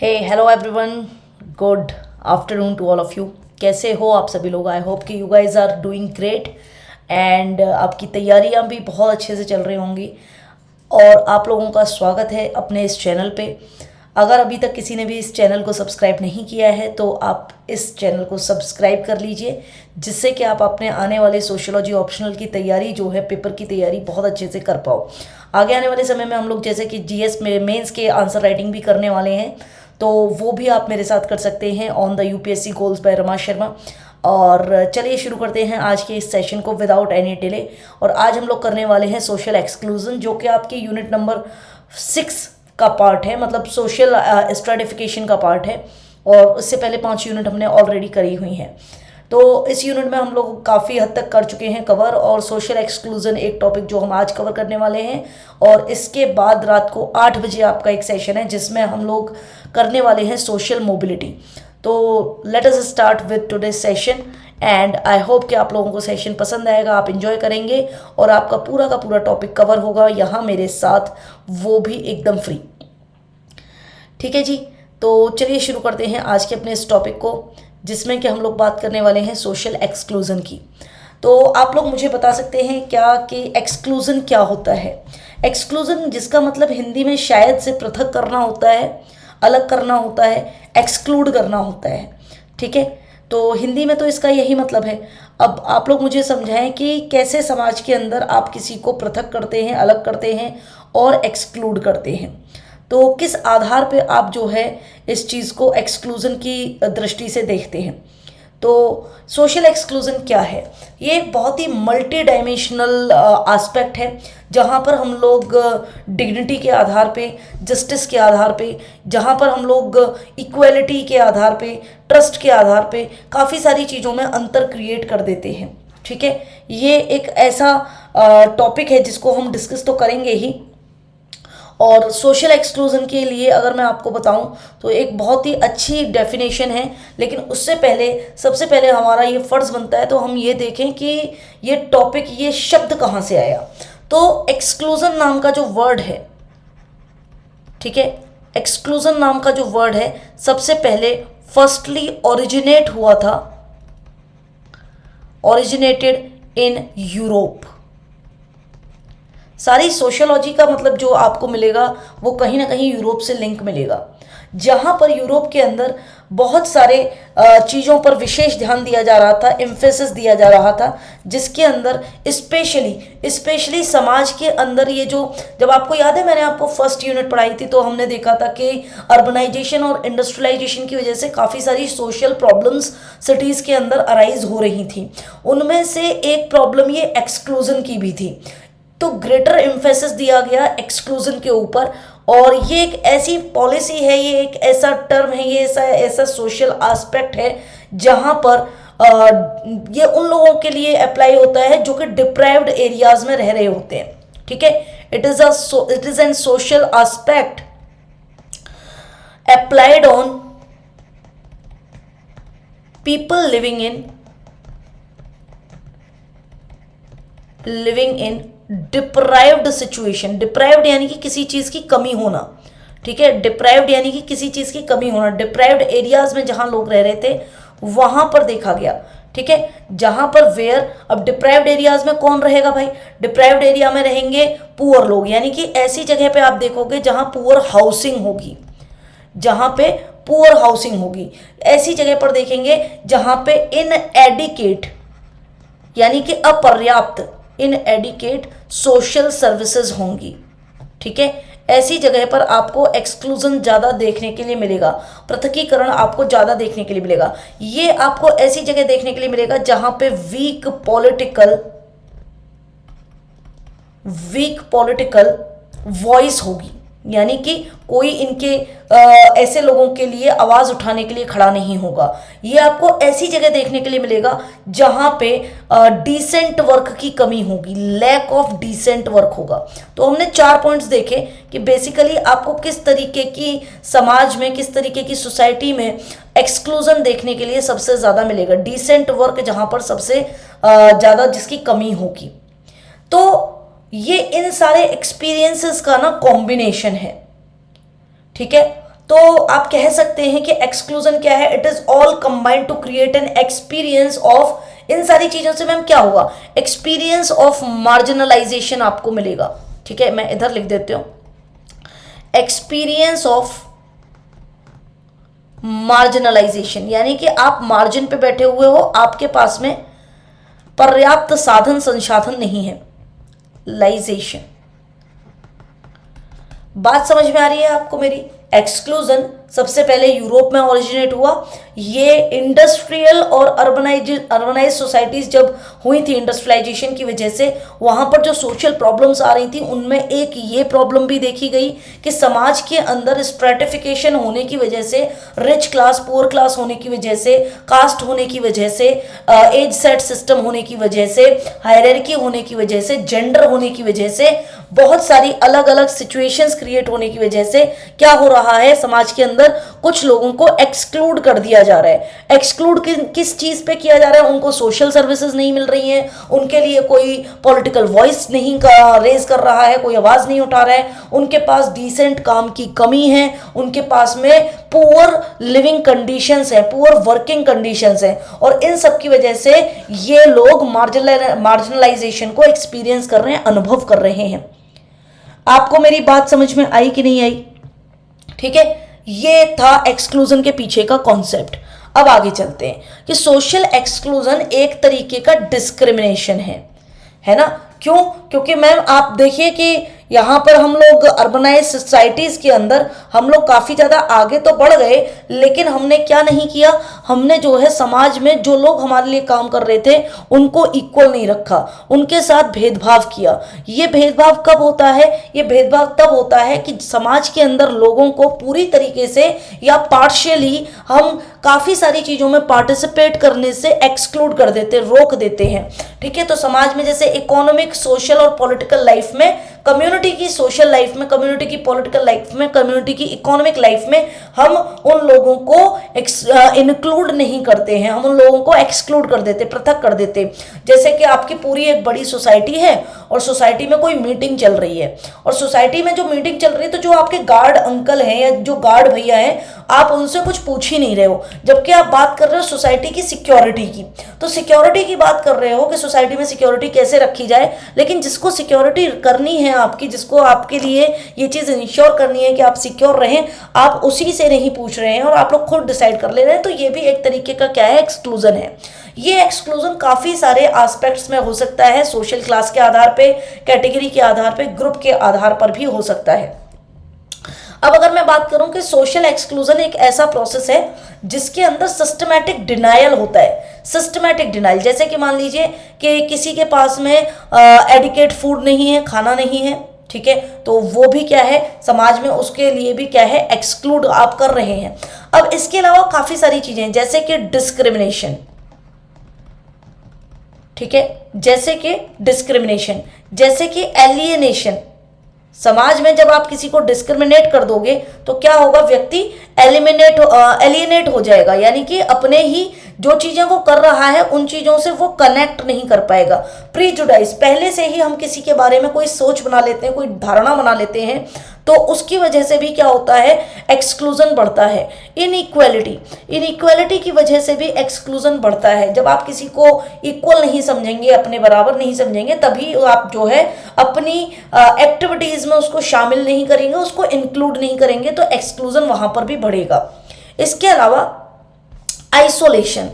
Hey hello everyone, good afternoon to all of you. कैसे हो आप सभी लोग? आई होप कि you guys are doing great and आपकी तैयारियां भी बहुत अच्छे से चल रही होंगी। और आप लोगों का स्वागत है अपने इस चैनल पे। अगर अभी तक किसी ने भी इस चैनल को सब्सक्राइब नहीं किया है तो आप इस चैनल को सब्सक्राइब कर लीजिए, जिससे कि आप अपने आने वाले सोशियोलॉजी ऑप्शनल की तैयारी जो है, पेपर की तैयारी बहुत अच्छे से कर पाओ। आगे आने वाले समय में हम लोग जैसे कि जीएस में मेंस के आंसर राइटिंग भी करने वाले हैं, तो वो भी आप मेरे साथ कर सकते हैं on the UPSC goals by Rama Sharma. और चलिए शुरू करते हैं आज के इस सेशन को विदाउट एनी डिले। और आज हम लोग करने वाले हैं सोशल एक्सक्लूजन, जो कि आपके यूनिट नंबर 6 का पार्ट है, मतलब सोशल स्ट्रेटिफिकेशन का पार्ट है। और उससे पहले 5 यूनिट हमने ऑलरेडी करी हुई हैं, तो इस यूनिट में हम लोग काफ़ी हद तक कर चुके हैं कवर। और सोशल एक्सक्लूजन एक टॉपिक जो हम आज कवर करने वाले हैं। और इसके बाद रात को 8 बजे आपका एक सेशन है जिसमें हम लोग करने वाले हैं सोशल मोबिलिटी। तो let us start with today session and I hope कि आप लोगों को सेशन पसंद आएगा, आप इंजॉय करेंगे और आपका पूरा का पूरा टॉपिक कवर होगा यहाँ मेरे साथ, वो भी एकदम फ्री। ठीक है जी, तो चलिए शुरू करते हैं आज के अपने इस टॉपिक को, जिसमें कि हम लोग बात करने वाले हैं सोशल एक्सक्लूजन की। तो आप लोग मुझे बता सकते हैं क्या कि एक्सक्लूजन क्या होता है? एक्सक्लूजन जिसका मतलब हिंदी में शायद से पृथक करना होता है, अलग करना होता है, एक्सक्लूड करना होता है। ठीक है, तो हिंदी में तो इसका यही मतलब है। अब आप लोग मुझे समझाएं कि कैसे समाज के अंदर आप किसी को पृथक करते हैं, अलग करते हैं और एक्सक्लूड करते हैं। तो किस आधार पे आप जो है इस चीज़ को एक्सक्लूजन की दृष्टि से देखते हैं। तो सोशल एक्सक्लूजन क्या है? ये एक बहुत ही मल्टी डायमेंशनल एस्पेक्ट है, जहाँ पर हम लोग डिग्निटी के आधार पे, जस्टिस के आधार पे, जहाँ पर हम लोग इक्वलिटी के आधार पे, ट्रस्ट के आधार पे काफ़ी सारी चीज़ों में अंतर क्रिएट कर देते हैं। ठीक है, ये एक ऐसा टॉपिक है जिसको हम डिस्कस तो करेंगे ही। और सोशल एक्सक्लूजन के लिए अगर मैं आपको बताऊं तो एक बहुत ही अच्छी डेफिनेशन है, लेकिन उससे पहले सबसे पहले हमारा ये फ़र्ज़ बनता है तो हम ये देखें कि ये टॉपिक, ये शब्द कहाँ से आया। तो एक्सक्लूजन नाम का जो वर्ड है, ठीक है, एक्सक्लूजन नाम का जो वर्ड है सबसे पहले फर्स्टली ओरिजिनेट हुआ था, ओरिजिनेटेड इन यूरोप। सारी सोशियोलॉजी का मतलब जो आपको मिलेगा वो कहीं ना कहीं यूरोप से लिंक मिलेगा, जहाँ पर यूरोप के अंदर बहुत सारे चीज़ों पर विशेष ध्यान दिया जा रहा था, एम्फेसिस दिया जा रहा था, जिसके अंदर स्पेशली समाज के अंदर ये जो, जब आपको याद है मैंने आपको फर्स्ट यूनिट पढ़ाई थी तो हमने देखा था कि अर्बनाइजेशन और इंडस्ट्रियलाइजेशन की वजह से काफ़ी सारी सोशल प्रॉब्लम्स सिटीज़ के अंदर अराइज हो रही थी। उनमें से एक प्रॉब्लम ये एक्सक्लूजन की भी थी, तो ग्रेटर एम्फेसिस दिया गया एक्सक्लूजन के ऊपर। और ये एक ऐसी पॉलिसी है, ये एक ऐसा टर्म है, ये ऐसा सोशल एस्पेक्ट है जहाँ पर ये उन लोगों के लिए अप्लाई होता है जो कि डिप्राइव्ड एरियाज में रह रहे होते हैं। ठीक है, it is an social aspect applied on people living in deprived situation. Deprived यानी कि किसी चीज़ की कमी होना। ठीक है, डिप्राइव्ड यानी कि किसी चीज़ की कमी होना। डिप्राइव्ड एरियाज में जहाँ लोग रह रहे थे वहाँ पर देखा गया। ठीक है, जहाँ पर वेयर, अब डिप्राइव्ड एरियाज में कौन रहेगा भाई? डिप्राइव्ड एरिया में रहेंगे पुअर लोग, यानी कि ऐसी जगह पे आप देखोगे जहाँ पुअर हाउसिंग होगी, जहाँ पे पुअर हाउसिंग होगी। ऐसी जगह पर देखेंगे जहाँ पे इनएडिकेट यानी कि अपर्याप्त, इनएडिकेट सोशल सर्विसेज होंगी। ठीक है, ऐसी जगह पर आपको एक्सक्लूजन ज़्यादा देखने के लिए मिलेगा, पृथकीकरण आपको ज़्यादा देखने के लिए मिलेगा। ये आपको ऐसी जगह देखने के लिए मिलेगा जहां पे वीक पॉलिटिकल वॉइस होगी, यानी कि कोई इनके ऐसे लोगों के लिए आवाज़ उठाने के लिए खड़ा नहीं होगा। ये आपको ऐसी जगह देखने के लिए मिलेगा जहाँ पे डिसेंट वर्क की कमी होगी, लैक ऑफ डिसेंट वर्क होगा। तो हमने 4 पॉइंट्स देखे कि बेसिकली आपको किस तरीके की समाज में, किस तरीके की सोसाइटी में एक्सक्लूजन देखने के लिए सबसे ज़्यादा मिलेगा। डिसेंट वर्क जहाँ पर सबसे ज़्यादा जिसकी कमी होगी। तो ये इन सारे एक्सपीरियंसेस का ना कॉम्बिनेशन है। ठीक है, तो आप कह सकते हैं कि एक्सक्लूजन क्या है, it is all combined to create an experience of, इन सारी चीजों से मैम क्या होगा, एक्सपीरियंस ऑफ मार्जिनलाइजेशन आपको मिलेगा। ठीक है, मैं इधर लिख देती हूं, एक्सपीरियंस ऑफ मार्जिनलाइजेशन, यानी कि आप मार्जिन पे बैठे हुए हो, आपके पास में पर्याप्त साधन संसाधन नहीं है, लाइजेशन। बात समझ में आ रही है आपको मेरी? एक्सक्लूजन सबसे पहले यूरोप में ओरिजिनेट हुआ। ये इंडस्ट्रियल और अर्बनाइज सोसाइटीज जब हुई थी इंडस्ट्रियलाइजेशन की वजह से, वहाँ पर जो सोशल प्रॉब्लम्स आ रही थी उनमें एक ये प्रॉब्लम भी देखी गई कि समाज के अंदर स्ट्रेटिफिकेशन होने की वजह से, रिच क्लास पुअर क्लास होने की वजह से, कास्ट होने की वजह से, एज सेट सिस्टम होने की वजह से, हायरार्की होने की वजह से, जेंडर होने की वजह से, बहुत सारी अलग अलग सिचुएशंस क्रिएट होने की वजह से क्या हो रहा है, समाज के अंदर कुछ लोगों को एक्सक्लूड कर दिया जा रहा है। एक्सक्लूड किस चीज पे किया जा रहा है? उनको सोशल सर्विसेज नहीं मिल रही हैं, उनके लिए कोई पॉलिटिकल वॉइस नहीं रेज कर रहा है, कोई आवाज नहीं उठा रहा है, उनके पास डिसेंट काम की कमी है, उनके पास में पुअर लिविंग कंडीशंस है, पुअर वर्किंग कंडीशंस है, और इन सब की वजह से ये लोग मार्जिनलाइजेशन को एक्सपीरियंस कर रहे हैं, अनुभव कर रहे हैं। आपको मेरी बात समझ में आई कि नहीं आई? ठीक है, ये था एक्सक्लूजन के पीछे का कॉन्सेप्ट। अब आगे चलते हैं कि सोशल एक्सक्लूजन एक तरीके का डिस्क्रिमिनेशन है ना? क्यों? क्योंकि मैम आप देखिए कि यहाँ पर हम लोग अर्बनाइज सोसाइटीज़ के अंदर हम लोग काफ़ी ज़्यादा आगे तो बढ़ गए, लेकिन हमने क्या नहीं किया, हमने जो है समाज में जो लोग हमारे लिए काम कर रहे थे उनको इक्वल नहीं रखा, उनके साथ भेदभाव किया। ये भेदभाव कब होता है? ये भेदभाव तब होता है कि समाज के अंदर लोगों को पूरी तरीके से या पार्शियली हम काफ़ी सारी चीज़ों में पार्टिसिपेट करने से एक्सक्लूड कर देते, रोक देते हैं। ठीक है, तो समाज में जैसे इकोनॉमिक, सोशल और पॉलिटिकल लाइफ में, कम्युनिटी की सोशल लाइफ में, कम्युनिटी की पॉलिटिकल लाइफ में, कम्युनिटी की इकोनॉमिक लाइफ में हम उन लोगों को इंक्लूड नहीं करते हैं, हम उन लोगों को एक्सक्लूड कर देते, पृथक कर देते। जैसे कि आपकी पूरी एक बड़ी सोसाइटी है और सोसाइटी में कोई मीटिंग चल रही है, और सोसाइटी में जो मीटिंग चल रही है तो जो आपके गार्ड अंकल हैं या जो गार्ड भैया हैं, आप उनसे कुछ पूछ ही नहीं रहे हो, जबकि आप बात कर रहे हो सोसाइटी की सिक्योरिटी की। तो सिक्योरिटी की बात कर रहे हो कि सोसाइटी में सिक्योरिटी कैसे रखी जाए, लेकिन जिसको सिक्योरिटी करनी है आपकी, जिसको आपके लिए ये चीज़ इंश्योर करनी है कि आप सिक्योर रहें, आप उसी से नहीं पूछ रहे हैं और आप लोग खुद डिसाइड कर ले रहे हैं। तो ये भी एक तरीके का क्या है, एक्सक्लूजन है। ये एक्सक्लूजन काफ़ी सारे एस्पेक्ट्स में हो सकता है, सोशल क्लास के आधार पे, कैटेगरी के आधार पे, ग्रुप के आधार पर भी हो सकता है। अब अगर मैं बात करूं कि सोशल एक्सक्लूजन एक ऐसा प्रोसेस है जिसके अंदर सिस्टमैटिक डिनायल होता है। सिस्टमैटिक डिनायल, जैसे कि मान लीजिए कि किसी के पास में एडिकेट फूड नहीं है, खाना नहीं है, ठीक है, तो वो भी क्या है, समाज में उसके लिए भी क्या है, एक्सक्लूड आप कर रहे हैं। अब इसके अलावा काफ़ी सारी चीज़ें जैसे कि डिस्क्रिमिनेशन, ठीक है, जैसे कि डिस्क्रिमिनेशन, जैसे कि एलियनेशन। समाज में जब आप किसी को डिस्क्रिमिनेट कर दोगे तो क्या होगा, व्यक्ति एलियनेट हो जाएगा, यानी कि अपने ही जो चीज़ें वो कर रहा है उन चीज़ों से वो कनेक्ट नहीं कर पाएगा। प्रीजुडाइज, पहले से ही हम किसी के बारे में कोई सोच बना लेते हैं, कोई धारणा बना लेते हैं, तो उसकी वजह से भी क्या होता है, एक्सक्लूजन बढ़ता है। इनइक्वालिटी की वजह से भी एक्सक्लूजन बढ़ता है। जब आप किसी को इक्वल नहीं समझेंगे, अपने बराबर नहीं समझेंगे, तभी आप जो है अपनी एक्टिविटीज़ में उसको शामिल नहीं करेंगे, उसको इंक्लूड नहीं करेंगे, तो एक्सक्लूजन वहाँ पर भी बढ़ेगा। इसके अलावा आइसोलेशन,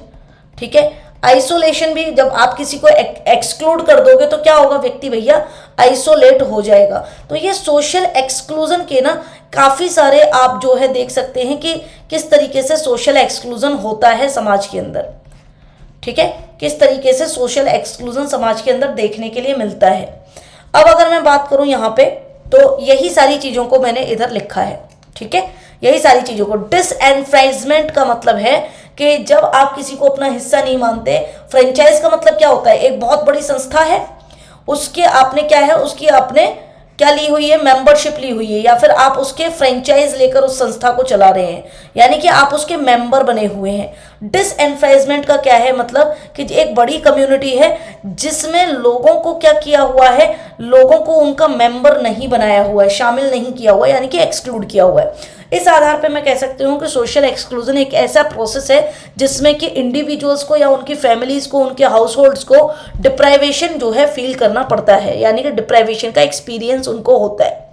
ठीक है, आइसोलेशन भी, जब आप किसी को एक्सक्लूड कर दोगे तो क्या होगा, व्यक्ति भैया आइसोलेट हो जाएगा। तो ये सोशल एक्सक्लूजन के ना काफ़ी सारे आप जो है देख सकते हैं कि किस तरीके से सोशल एक्सक्लूजन होता है समाज के अंदर, ठीक है, किस तरीके से सोशल एक्सक्लूजन समाज के अंदर देखने के लिए मिलता है। अब अगर मैं बात करूं यहाँ पे, तो यही सारी चीज़ों को मैंने इधर लिखा है, ठीक है, यही सारी चीज़ों को। डिसएनफ्रेंचमेंट का मतलब है कि जब आप किसी को अपना हिस्सा नहीं मानते। फ्रेंचाइज का मतलब क्या होता है, एक बहुत बड़ी संस्था है, उसके आपने क्या है, उसकी आपने क्या ली हुई है, मेंबरशिप ली हुई है, या फिर आप उसके फ्रेंचाइज लेकर उस संस्था को चला रहे हैं, यानी कि आप उसके मेंबर बने हुए हैं। डिसएनफ्रेंचमेंट का क्या है मतलब कि एक बड़ी कम्युनिटी है जिसमें लोगों को क्या किया हुआ है, लोगों को उनका मेंबर नहीं बनाया हुआ है, शामिल नहीं किया हुआ है, यानी कि एक्सक्लूड किया हुआ है। इस आधार पे मैं कह सकती हूँ कि सोशल एक्सक्लूजन एक ऐसा प्रोसेस है जिसमें कि इंडिविजुअल्स को या उनकी फैमिलीज को, उनके हाउस होल्ड्स को डिप्राइवेशन जो है फील करना पड़ता है, यानी कि डिप्राइवेशन का एक्सपीरियंस उनको होता है।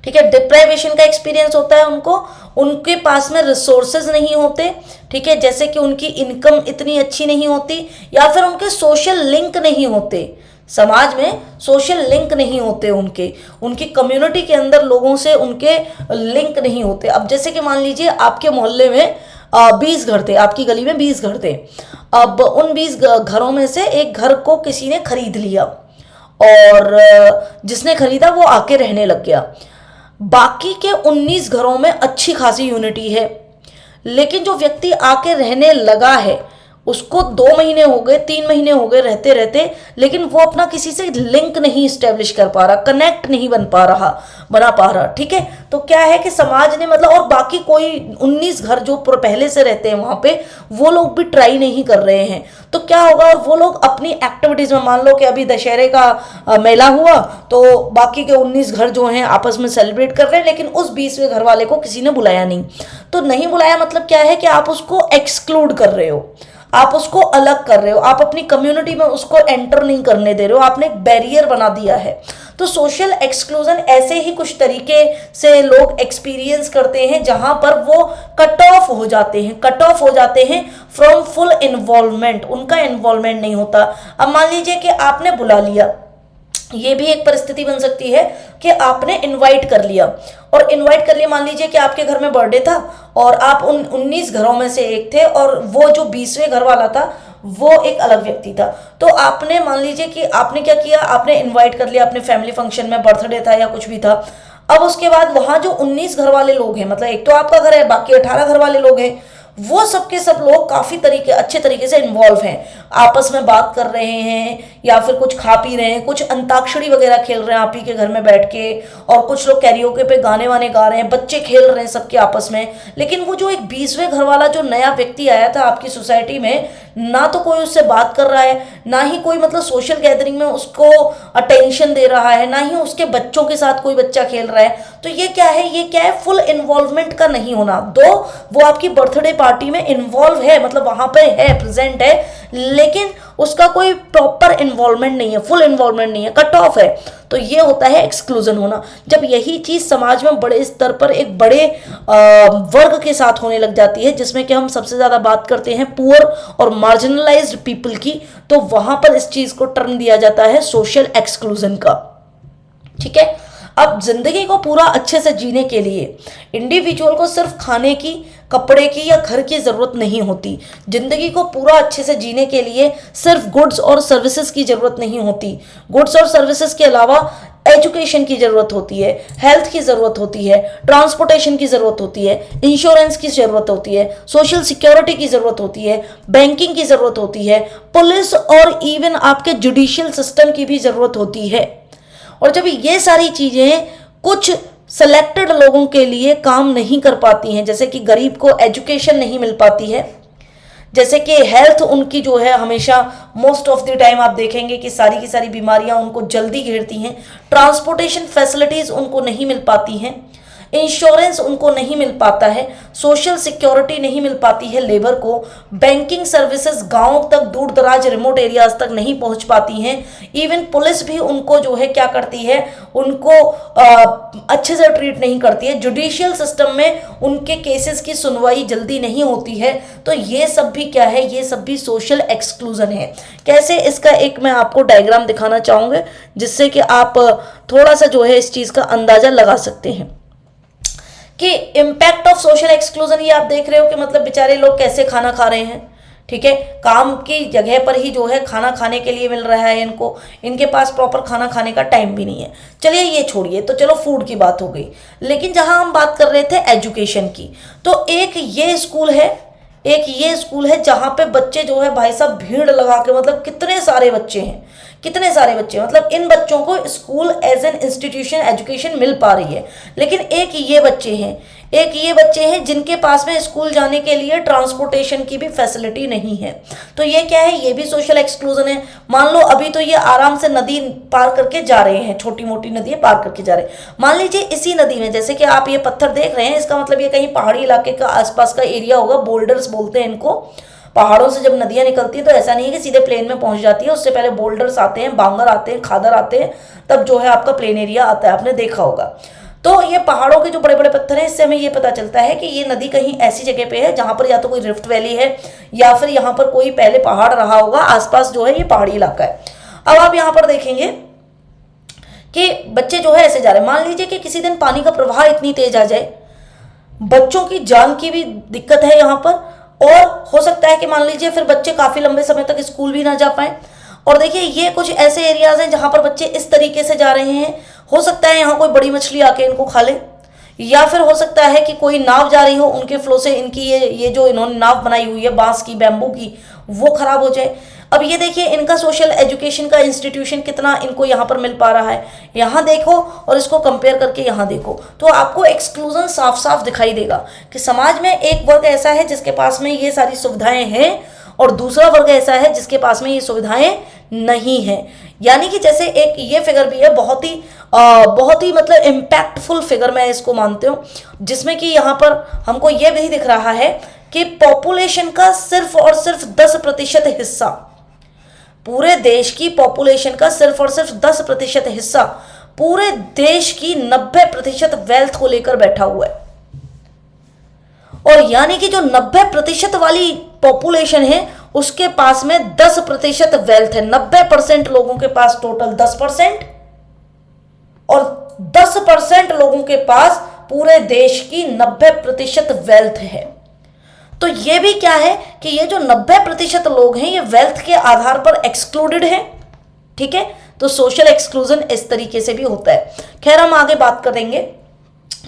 ठीक है, डिप्राइवेशन का एक्सपीरियंस होता है उनको, उनके पास में रिसोर्सेज नहीं होते, ठीक है, जैसे कि उनकी इनकम इतनी अच्छी नहीं होती, या फिर उनके सोशल लिंक नहीं होते, समाज में सोशल लिंक नहीं होते, उनकी कम्युनिटी के अंदर लोगों से उनके लिंक नहीं होते। अब जैसे कि मान लीजिए आपके मोहल्ले में 20 घर थे, आपकी गली में 20 घर थे। अब उन 20 घरों में से एक घर को किसी ने खरीद लिया और जिसने खरीदा वो आके रहने लग गया। बाकी के 19 घरों में अच्छी खासी यूनिटी है, लेकिन जो व्यक्ति आके रहने लगा है उसको 2 महीने हो गए, 3 महीने हो गए रहते रहते, लेकिन वो अपना किसी से लिंक नहीं स्टेब्लिश कर पा रहा, कनेक्ट नहीं बना पा रहा। ठीक है, तो क्या है कि समाज ने मतलब, और बाकी कोई 19 घर जो पहले से रहते हैं वहां पे, वो लोग भी ट्राई नहीं कर रहे हैं। तो क्या होगा, और वो लोग अपनी एक्टिविटीज में, मान लो कि अभी दशहरे का मेला हुआ तो बाकी के 19 घर जो हैं आपस में सेलिब्रेट कर रहे हैं, लेकिन उस 20वें घर वाले को किसी ने बुलाया नहीं। तो नहीं बुलाया मतलब क्या है कि आप उसको एक्सक्लूड कर रहे हो, आप उसको अलग कर रहे हो, आप अपनी कम्युनिटी में उसको एंटर नहीं करने दे रहे हो, आपने एक बैरियर बना दिया है। तो सोशल एक्सक्लूजन ऐसे ही कुछ तरीके से लोग एक्सपीरियंस करते हैं जहां पर वो कट ऑफ हो जाते हैं फ्रॉम फुल इन्वॉल्वमेंट, उनका इन्वॉल्वमेंट नहीं होता। अब मान लीजिए कि आपने बुला लिया, ये भी एक परिस्थिति बन सकती है कि आपने इनवाइट कर लिया, मान लीजिए कि आपके घर में बर्थडे था और आप उन 19 घरों में से एक थे और वो जो 20वें घर वाला था वो एक अलग व्यक्ति था। तो आपने, मान लीजिए कि आपने क्या किया, आपने इनवाइट कर लिया अपने फैमिली फंक्शन में, बर्थडे था या कुछ भी था। अब उसके बाद वहां जो 19 घर वाले लोग हैं, मतलब एक तो आपका घर है, बाकी 18 घर वाले लोग हैं, वो सबके सब लोग काफी अच्छे तरीके से इन्वॉल्व हैं, आपस में बात कर रहे हैं या फिर कुछ खा पी रहे हैं, कुछ अंताक्षरी वगैरह खेल रहे हैं आप ही के घर में बैठ के, और कुछ लोग कैरियोके पे गाने वाने गा रहे हैं, बच्चे खेल रहे हैं सबके आपस में। लेकिन वो जो एक 20वें घर वाला जो नया व्यक्ति आया था आपकी सोसाइटी में, ना तो कोई उससे बात कर रहा है, ना ही कोई मतलब सोशल गैदरिंग में उसको अटेंशन दे रहा है, ना ही उसके बच्चों के साथ कोई बच्चा खेल रहा है। तो ये क्या है, फुल इन्वॉल्वमेंट का नहीं होना। दो वो आपकी बर्थडे पार्टी में इन्वॉल्व है, मतलब वहां पे है, प्रेजेंट है, लेकिन उसका कोई प्रॉपर इन्वॉल्वमेंट नहीं है, फुल इन्वॉल्वमेंट नहीं है, कट ऑफ है। तो ये होता है एक्सक्लूजन होना। जब यही चीज समाज में बड़े स्तर पर एक बड़े वर्ग के साथ होने लग जाती है, जिसमें कि हम सबसे ज्यादा बात करते हैं पुअर और मार्जिनलाइज्ड पीपल की, तो वहां पर इस चीज को टर्म दिया जाता है सोशल एक्सक्लूजन का। ठीक है, अब जिंदगी को पूरा अच्छे से जीने के लिए इंडिविजुअल को सिर्फ खाने की, कपड़े की या घर की जरूरत नहीं होती। जिंदगी को पूरा अच्छे से जीने के लिए सिर्फ गुड्स और सर्विसेज की जरूरत नहीं होती। गुड्स और सर्विसेज के अलावा एजुकेशन की जरूरत होती है, हेल्थ की जरूरत होती है, ट्रांसपोर्टेशन की जरूरत होती है, इंश्योरेंस की जरूरत होती है, सोशल सिक्योरिटी की जरूरत होती है, बैंकिंग की जरूरत होती है, पुलिस और इवन आपके जुडिशियल सिस्टम की भी जरूरत होती है। और जब ये सारी चीजें कुछ सेलेक्टेड लोगों के लिए काम नहीं कर पाती हैं, जैसे कि गरीब को एजुकेशन नहीं मिल पाती है, जैसे कि हेल्थ उनकी जो है हमेशा मोस्ट ऑफ द टाइम आप देखेंगे कि सारी की सारी बीमारियां उनको जल्दी घेरती हैं, ट्रांसपोर्टेशन फैसिलिटीज उनको नहीं मिल पाती हैं, इंश्योरेंस उनको नहीं मिल पाता है, सोशल सिक्योरिटी नहीं मिल पाती है लेबर को, बैंकिंग सर्विसेज गांव तक, दूर दराज रिमोट एरियाज तक नहीं पहुंच पाती हैं, इवन पुलिस भी उनको जो है क्या करती है, उनको अच्छे से ट्रीट नहीं करती है, जुडिशियल सिस्टम में उनके केसेस की सुनवाई जल्दी नहीं होती है। तो ये सब भी क्या है, ये सब भी सोशल एक्सक्लूजन है। कैसे, इसका एक मैं आपको डायग्राम दिखाना चाहूंगा जिससे कि आप थोड़ा सा जो है इस चीज का अंदाजा लगा सकते हैं कि इम्पैक्ट ऑफ सोशल एक्सक्लूजन। ये आप देख रहे हो कि मतलब बेचारे लोग कैसे खाना खा रहे हैं। ठीक है, काम की जगह पर ही जो है खाना खाने के लिए मिल रहा है इनको, इनके पास प्रॉपर खाना खाने का टाइम भी नहीं है। चलिए ये छोड़िए, तो चलो फूड की बात हो गई, लेकिन जहां हम बात कर रहे थे एजुकेशन की, तो एक ये स्कूल है जहां पे बच्चे जो है भाई साहब भीड़ लगा के, मतलब कितने सारे बच्चे हैं, कितने सारे बच्चे, मतलब इन बच्चों को school as an institution education मिल पा रही है, लेकिन एक ये बच्चे हैं जिनके पास में स्कूल जाने के लिए ट्रांसपोर्टेशन की भी फैसिलिटी नहीं है। तो ये क्या है, ये भी सोशल एक्सक्लूजन है। मान लो अभी तो ये आराम से नदी पार करके जा रहे हैं, छोटी मोटी नदी पार करके जा रहे हैं। मान लीजिए इसी नदी में, जैसे कि आप ये पत्थर देख रहे हैं, इसका मतलब ये कहीं पहाड़ी इलाके का आसपास का एरिया होगा, बोल्डर्स बोलते हैं इनको। पहाड़ों से जब नदियां निकलती हैं तो ऐसा नहीं है कि सीधे प्लेन में पहुंच जाती है, उससे पहले बोल्डर्स आते हैं, बांगर आते हैं, खादर आते हैं, तब जो है आपका प्लेन एरिया आता है, आपने देखा होगा। तो ये पहाड़ों के जो बड़े बड़े पत्थर हैं, इससे हमें ये पता चलता है कि ये नदी कहीं ऐसी जगह पे है जहां पर या तो कोई रिफ्ट वैली है या फिर यहाँ पर कोई पहले पहाड़ रहा होगा, आसपास जो है ये पहाड़ी इलाका है। अब आप यहाँ पर देखेंगे कि बच्चे जो है ऐसे जा रहे हैं। मान लीजिए कि किसी दिन पानी का प्रवाह इतनी तेज आ जाए, बच्चों की जान की भी दिक्कत है यहाँ पर, और हो सकता है कि मान लीजिए फिर बच्चे काफी लंबे समय तक स्कूल भी ना जा पाए। और देखिए ये कुछ ऐसे एरियाज हैं जहां पर बच्चे इस तरीके से जा रहे हैं, हो सकता है यहाँ कोई बड़ी मछली आके इनको खा ले, या फिर हो सकता है कि कोई नाव जा रही हो, उनके फ्लो से इनकी ये जो इन्होंने नाव बनाई हुई है बांस की, बैम्बू की, वो खराब हो जाए। अब ये देखिए इनका सोशल एजुकेशन का इंस्टीट्यूशन कितना इनको यहाँ पर मिल पा रहा है, यहाँ देखो और इसको कंपेयर करके यहाँ देखो, तो आपको एक्सक्लूजन साफ साफ दिखाई देगा कि समाज में एक वर्ग ऐसा है जिसके पास में ये सारी सुविधाएं हैं और दूसरा वर्ग ऐसा है जिसके पास में ये सुविधाएं नहीं है। यानी कि जैसे एक ये फिगर भी है, बहुत ही मतलब इम्पैक्टफुल फिगर मैं इसको मानती हूँ, जिसमें कि यहाँ पर हमको ये भी दिख रहा है कि पॉपुलेशन का सिर्फ और सिर्फ 10% हिस्सा, पूरे देश की पॉपुलेशन का सिर्फ और सिर्फ 10% हिस्सा पूरे देश की 90% वेल्थ को लेकर बैठा हुआ है। और यानी कि जो 90% वाली पॉपुलेशन है उसके पास में 10% वेल्थ है। 90% लोगों के पास टोटल 10% और 10% लोगों के पास पूरे देश की 90% वेल्थ है। तो ये भी क्या है कि ये जो 90% लोग हैं ये वेल्थ के आधार पर एक्सक्लूडेड हैं, ठीक है। तो सोशल एक्सक्लूजन इस तरीके से भी होता है। खैर हम आगे बात करेंगे।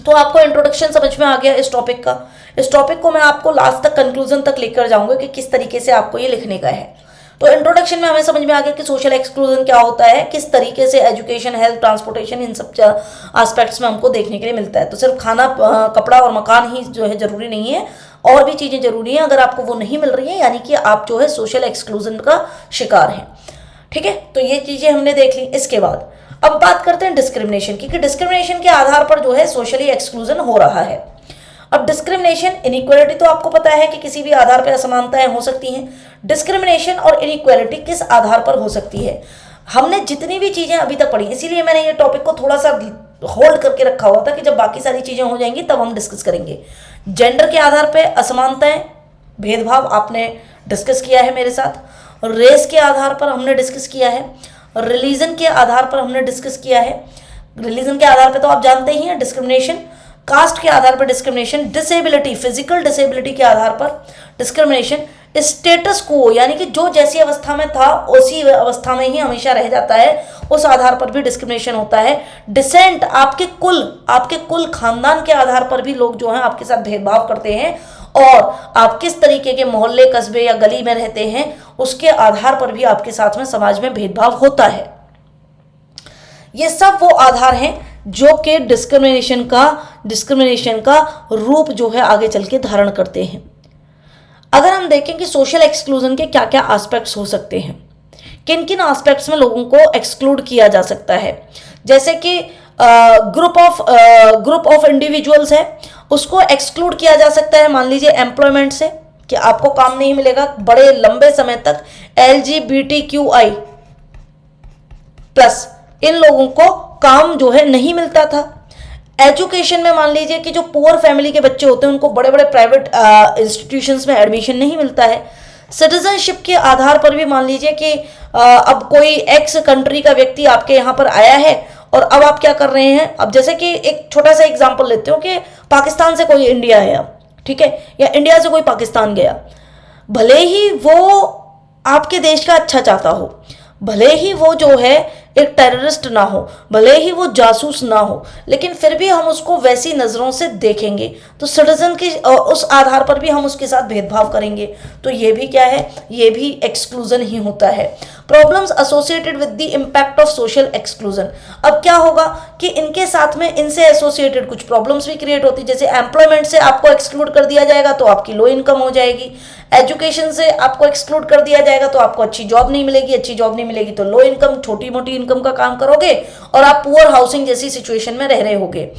तो आपको इंट्रोडक्शन समझ में आ गया इस टॉपिक का। इस टॉपिक को मैं आपको लास्ट तक कंक्लूजन तक लेकर जाऊंगा कि किस तरीके से आपको ये लिखने का है। तो इंट्रोडक्शन में हमें समझ में आ गया कि सोशल एक्सक्लूजन क्या होता है, किस तरीके से एजुकेशन, हेल्थ, ट्रांसपोर्टेशन, इन सब एस्पेक्ट्स में हमको देखने के लिए मिलता है। तो सिर्फ खाना, कपड़ा और मकान ही जो है जरूरी नहीं है, और भी चीजें जरूरी हैं। अगर आपको वो नहीं मिल रही है यानी कि आप जो है सोशल एक्सक्लूजन का शिकार हैं, ठीक है। तो ये चीजें हमने देख ली। इसके बाद अब बात करते हैं डिस्क्रिमिनेशन की, कि डिस्क्रिमिनेशन के आधार पर जो है सोशली एक्सक्लूजन हो रहा है। अब डिस्क्रिमिनेशन, इनइक्वालिटी तो आपको पता है कि किसी भी आधार पर असमानताएं हो सकती हैं। डिस्क्रिमिनेशन और इनइक्वालिटी किस आधार पर हो सकती है? हमने जितनी भी चीजें अभी तक पढ़ी, इसीलिए मैंने ये टॉपिक को थोड़ा सा होल्ड करके रखा हुआ था कि जब बाकी सारी चीजें हो जाएंगी तब हम डिस्कस करेंगे। जेंडर के आधार पर असमानताएं, भेदभाव आपने डिस्कस किया है मेरे साथ। रेस के आधार पर हमने डिस्कस किया है। रिलीजन के आधार पर हमने डिस्कस किया है। रिलीजन के आधार पर तो आप जानते ही हैं डिस्क्रिमिनेशन। कास्ट के आधार पर डिस्क्रिमिनेशन। डिसेबिलिटी, फिजिकल डिसेबिलिटी के आधार पर डिस्क्रिमिनेशन। स्टेटस को, यानी कि जो जैसी अवस्था में था उसी अवस्था में ही हमेशा रह जाता है, उस आधार पर भी डिस्क्रिमिनेशन होता है। डिसेंट, आपके कुल खानदान के आधार पर भी लोग जो हैं आपके साथ भेदभाव करते हैं, और आप किस तरीके के मोहल्ले, कस्बे या गली में रहते हैं उसके आधार पर भी आपके साथ में समाज में भेदभाव होता है। ये सब वो आधार हैं जो कि डिस्क्रिमिनेशन का रूप जो है आगे चल के धारण करते हैं। अगर हम देखें कि सोशल एक्सक्लूजन के क्या क्या एस्पेक्ट्स हो सकते हैं, किन किन एस्पेक्ट्स में लोगों को एक्सक्लूड किया जा सकता है, जैसे कि ग्रुप ऑफ इंडिविजुअल्स है, उसको एक्सक्लूड किया जा सकता है। मान लीजिए एम्प्लॉयमेंट से, कि आपको काम नहीं मिलेगा बड़े लंबे समय तक। LGBTQI प्लस, इन लोगों को काम जो है नहीं मिलता था। एजुकेशन में मान लीजिए कि जो पुअर फैमिली के बच्चे होते हैं उनको बड़े बड़े प्राइवेट इंस्टीट्यूशंस में एडमिशन नहीं मिलता है। सिटीजनशिप के आधार पर भी मान लीजिए कि अब कोई एक्स कंट्री का व्यक्ति आपके यहाँ पर आया है और अब आप क्या कर रहे हैं। अब जैसे कि एक छोटा सा एग्जांपल लेते हो कि पाकिस्तान से कोई इंडिया आया, ठीक है, या इंडिया से कोई पाकिस्तान गया, भले ही वो आपके देश का अच्छा चाहता हो, भले ही वो जो है एक टेररिस्ट ना हो, भले ही वो जासूस ना हो, लेकिन फिर भी हम उसको वैसी नज़रों से देखेंगे, तो सिटीजन की उस आधार पर भी हम उसके साथ भेदभाव करेंगे। तो ये भी क्या है, ये भी एक्सक्लूजन ही होता है। Problems associated with the impact of social exclusion. अब क्या होगा कि इनके साथ में इनसे एसोसिएटेड कुछ प्रॉब्लम्स भी क्रिएट होती है, जैसे एम्प्लॉयमेंट से आपको एक्सक्लूड कर दिया जाएगा तो आपकी लो इनकम हो जाएगी, एजुकेशन से आपको एक्सक्लूड कर दिया जाएगा तो आपको अच्छी जॉब नहीं मिलेगी, अच्छी जॉब नहीं मिलेगी तो लो इनकम, छोटी मोटी इनकम का काम करोगे और आप पुअर हाउसिंग जैसी सिचुएशन में रह रहे होगे।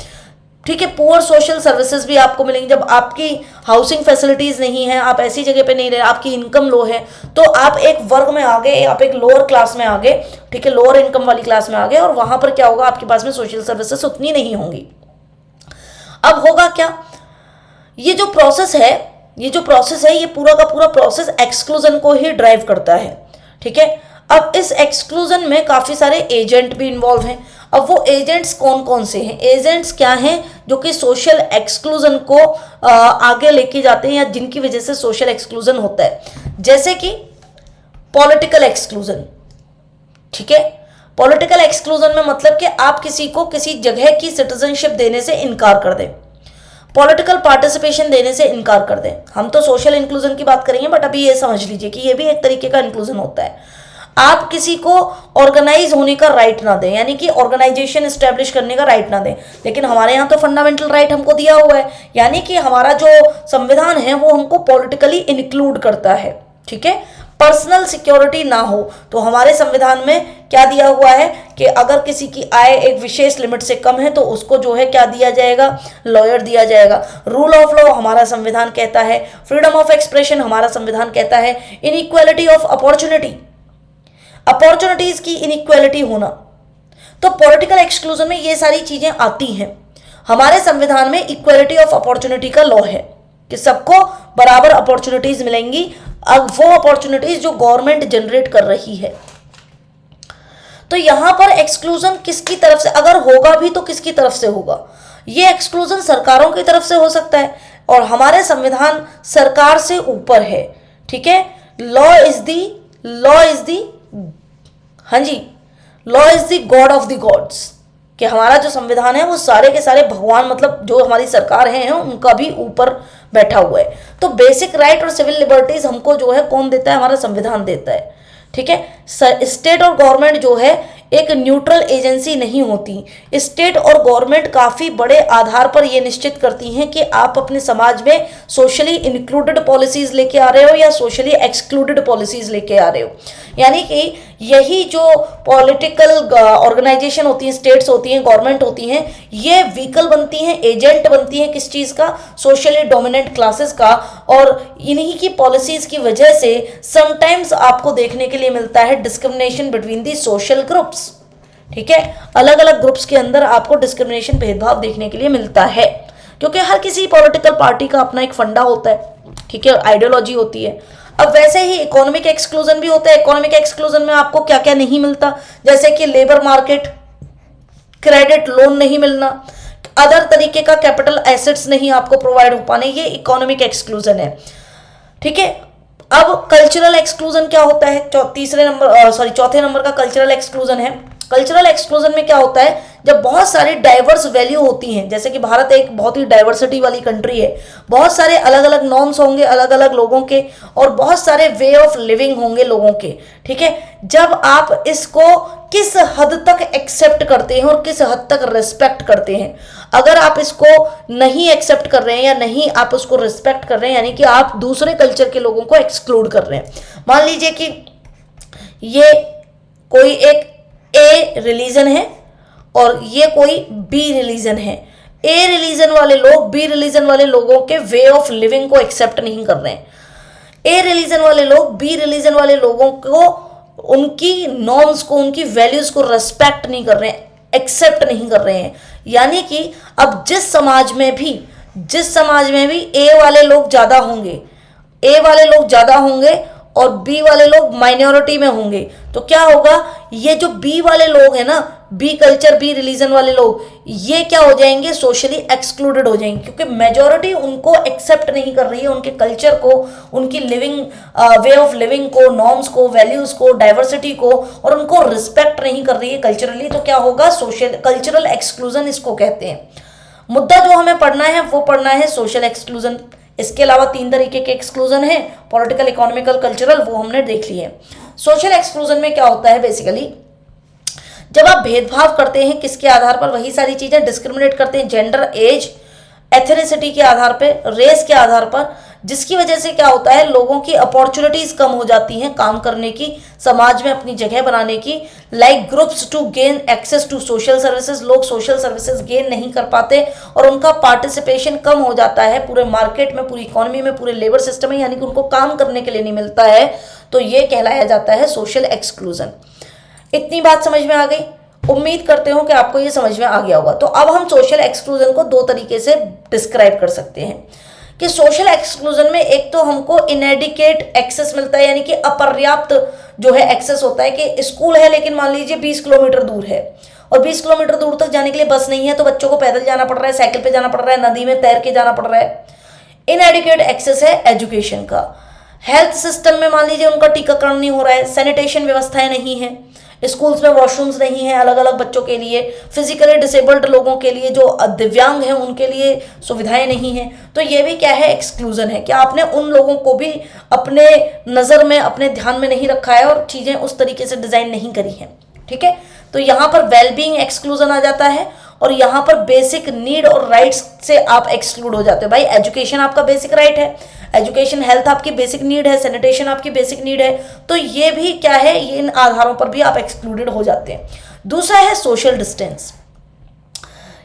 ठीक है, पुअर सोशल सर्विसेज भी आपको मिलेंगी। जब आपकी हाउसिंग फैसिलिटीज नहीं है, आप ऐसी जगह पे नहीं रहे, आपकी इनकम लो है, तो आप एक वर्ग में आ गए, आप एक लोअर क्लास में आ गए, ठीक है, लोअर इनकम वाली क्लास में आ गए, और वहां पर क्या होगा, आपके पास में सोशल सर्विसेज उतनी नहीं होंगी। अब होगा क्या, ये जो प्रोसेस है ये पूरा का पूरा प्रोसेस एक्सक्लूजन को ही ड्राइव करता है। ठीक है, अब इस एक्सक्लूजन में काफी सारे एजेंट भी इन्वॉल्व हैं। अब वो एजेंट्स कौन कौन से हैं, एजेंट्स क्या हैं जो कि सोशल एक्सक्लूजन को आगे लेके जाते हैं या जिनकी वजह से सोशल एक्सक्लूजन होता है, जैसे कि पॉलिटिकल एक्सक्लूजन। ठीक है, पॉलिटिकल एक्सक्लूजन में मतलब कि आप किसी को किसी जगह की सिटीजनशिप देने से इनकार कर दें, पॉलिटिकल पार्टिसिपेशन देने से इनकार कर दें। हम तो सोशल इंक्लूजन की बात करेंगे, बट अभी ये समझ लीजिए कि ये भी एक तरीके का इंक्लूजन होता है। आप किसी को ऑर्गेनाइज होने का राइट ना दें, यानी कि ऑर्गेनाइजेशन एस्टेब्लिश करने का राइट ना दें, लेकिन हमारे यहाँ तो फंडामेंटल राइट हमको दिया हुआ है, यानी कि हमारा जो संविधान है वो हमको पॉलिटिकली इंक्लूड करता है। ठीक है, पर्सनल सिक्योरिटी ना हो तो हमारे संविधान में क्या दिया हुआ है कि अगर किसी की आय एक विशेष लिमिट से कम है तो उसको जो है क्या दिया जाएगा, लॉयर दिया जाएगा। रूल ऑफ लॉ हमारा संविधान कहता है, फ्रीडम ऑफ एक्सप्रेशन हमारा संविधान कहता है, इनइक्वालिटी ऑफ अपॉर्चुनिटीज की इनइक्वालिटी होना। तो पॉलिटिकल एक्सक्लूजन में ये सारी चीजें आती हैं। हमारे संविधान में इक्वालिटी ऑफ अपॉर्चुनिटी का लॉ है कि सबको बराबर अपॉर्चुनिटीज मिलेंगी, अब वो अपॉर्चुनिटीज जो गवर्नमेंट जनरेट कर रही है। तो यहां पर एक्सक्लूजन किसकी तरफ से अगर होगा भी तो किसकी तरफ से होगा, ये एक्सक्लूजन सरकारों की तरफ से हो सकता है, और हमारे संविधान सरकार से ऊपर है। ठीक है, लॉ इज दी हाँ जी, law is the god of the gods, कि हमारा जो संविधान है वो सारे के सारे भगवान, मतलब जो हमारी सरकार है उनका भी ऊपर बैठा हुआ है। तो बेसिक राइट और सिविल लिबर्टीज हमको जो है कौन देता है, हमारा संविधान देता है। ठीक है, स्टेट और गवर्नमेंट जो है एक न्यूट्रल एजेंसी नहीं होती। स्टेट और गवर्नमेंट काफ़ी बड़े आधार पर यह निश्चित करती हैं कि आप अपने समाज में सोशली इंक्लूडेड पॉलिसीज लेके आ रहे हो या सोशली एक्सक्लूडेड पॉलिसीज लेके आ रहे हो। यानी कि यही जो पॉलिटिकल ऑर्गेनाइजेशन होती हैं, स्टेट्स होती हैं, गवर्नमेंट होती हैं, ये व्हीकल बनती हैं, एजेंट बनती हैं किस चीज़ का, सोशली डोमिनेंट क्लासेस का। और इन्हीं की पॉलिसीज की वजह से समटाइम्स आपको देखने के लिए मिलता है discrimination between the social groups. ठीक है, अलग अलग ग्रुप्स के अंदर आपको डिस्क्रिमिनेशन, भेदभाव देखने के लिए मिलता है, क्योंकि हर किसी पॉलिटिकल पार्टी का अपना एक फंडा होता है। ठीक है, आइडियोलॉजी होती है। अब वैसे ही इकोनॉमिक एक्सक्लूजन भी होता है। इकोनॉमिक एक्सक्लूजन में आपको क्या क्या नहीं मिलता, जैसे कि लेबर मार्केट, क्रेडिट लोन नहीं मिलना, अदर तरीके का कैपिटल एसेट्स नहीं आपको प्रोवाइड हो पाने, ये इकोनॉमिक एक्सक्लूजन है। ठीक है, अब कल्चरल एक्सक्लूजन क्या होता है, चौथे नंबर का कल्चरल एक्सक्लूजन है। कल्चरल एक्सक्लूजन में क्या होता है, जब बहुत सारी डाइवर्स वैल्यू होती हैं, जैसे कि भारत एक बहुत ही डाइवर्सिटी वाली कंट्री है, बहुत सारे अलग अलग नॉर्म्स होंगे अलग अलग लोगों के, और बहुत सारे वे ऑफ लिविंग होंगे लोगों के। ठीक है, जब आप इसको किस हद तक एक्सेप्ट करते हैं और किस हद तक रिस्पेक्ट करते हैं, अगर आप इसको नहीं एक्सेप्ट कर रहे हैं या नहीं आप उसको रिस्पेक्ट कर रहे हैं, यानी कि आप दूसरे कल्चर के लोगों को एक्सक्लूड कर रहे हैं। मान लीजिए कि ये कोई एक ए रिलीजन है और ये कोई बी रिलीजन है। ए रिलीजन वाले लोग बी रिलीजन वाले लोगों के वे ऑफ लिविंग को एक्सेप्ट नहीं कर रहे हैं। ए रिलीजन वाले लोग बी रिलीजन वाले लोगों को, उनकी नॉर्म्स को, उनकी वैल्यूज को रेस्पेक्ट नहीं कर रहे हैं, एक्सेप्ट नहीं कर रहे हैं। यानी कि अब जिस समाज में भी ए वाले लोग ज्यादा होंगे और बी वाले लोग माइनॉरिटी में होंगे, तो क्या होगा, ये जो बी वाले लोग हैं ना, बी कल्चर बी रिलीजन वाले लोग, ये क्या हो जाएंगे, सोशली एक्सक्लूडेड हो जाएंगे, क्योंकि मेजॉरिटी उनको एक्सेप्ट नहीं कर रही है, उनके कल्चर को, उनकी लिविंग वे ऑफ लिविंग को, नॉर्म्स को, वैल्यूज को, डाइवर्सिटी को, और उनको रिस्पेक्ट नहीं कर रही है कल्चरली। तो क्या होगा, सोशल कल्चरल एक्सक्लूजन इसको कहते हैं। मुद्दा जो हमें पढ़ना है वो पढ़ना है सोशल एक्सक्लूजन। इसके अलावा 3 तरीके के एक्सक्लूजन है, पॉलिटिकल, इकोनॉमिकल, कल्चरल, वो हमने देख लिए। सोशल एक्सक्लूजन में क्या होता है बेसिकली, जब आप भेदभाव करते हैं किसके आधार पर, वही सारी चीजें डिस्क्रिमिनेट करते हैं जेंडर, एज, एथनिसिटी के आधार पर, रेस के आधार पर, जिसकी वजह से क्या होता है लोगों की अपॉर्चुनिटीज कम हो जाती हैं काम करने की, समाज में अपनी जगह बनाने की, like groups to gain access to social services, लोग सोशल सर्विसेज गेन नहीं कर पाते और उनका पार्टिसिपेशन कम हो जाता है पूरे मार्केट में, पूरी इकोनॉमी में, पूरे लेबर सिस्टम में, यानी कि उनको काम करने के लिए नहीं मिलता है, तो ये कहलाया जाता है सोशल एक्सक्लूजन। इतनी बात समझ में आ गई, उम्मीद करते हो कि आपको ये समझ में आ गया होगा। तो अब हम सोशल एक्सक्लूजन को दो तरीके से डिस्क्राइब कर सकते हैं कि सोशल एक्सक्लूजन में एक तो हमको इनएडिकेट एक्सेस मिलता है, यानी कि अपर्याप्त जो है एक्सेस होता है कि स्कूल है लेकिन मान लीजिए 20 किलोमीटर दूर है और 20 किलोमीटर दूर तक जाने के लिए बस नहीं है, तो बच्चों को पैदल जाना पड़ रहा है, साइकिल पे जाना पड़ रहा है, नदी में तैर के जाना पड़ रहा है। इनएडिकेट एक्सेस है एजुकेशन का। हेल्थ सिस्टम में मान लीजिए उनका टीकाकरण नहीं हो रहा है, सैनिटेशन व्यवस्थाएं नहीं है, स्कूल्स में वॉशरूम्स नहीं है अलग अलग बच्चों के लिए, फिजिकली डिसेबल्ड लोगों के लिए, जो दिव्यांग हैं उनके लिए सुविधाएं नहीं है। तो ये भी क्या है, एक्सक्लूजन है कि आपने उन लोगों को भी अपने नज़र में, अपने ध्यान में नहीं रखा है और चीज़ें उस तरीके से डिज़ाइन नहीं करी हैं। ठीक है, तो यहाँ पर वेलबींग एक्सक्लूजन आ जाता है और यहाँ पर बेसिक नीड और राइट्स से आप एक्सक्लूड हो जाते हो। भाई एजुकेशन आपका बेसिक राइट है, एजुकेशन, हेल्थ आपकी बेसिक नीड है, सैनिटेशन आपकी बेसिक नीड है, तो ये भी क्या है, ये इन आधारों पर भी आप एक्सक्लूडेड हो जाते हैं। दूसरा है सोशल डिस्टेंस,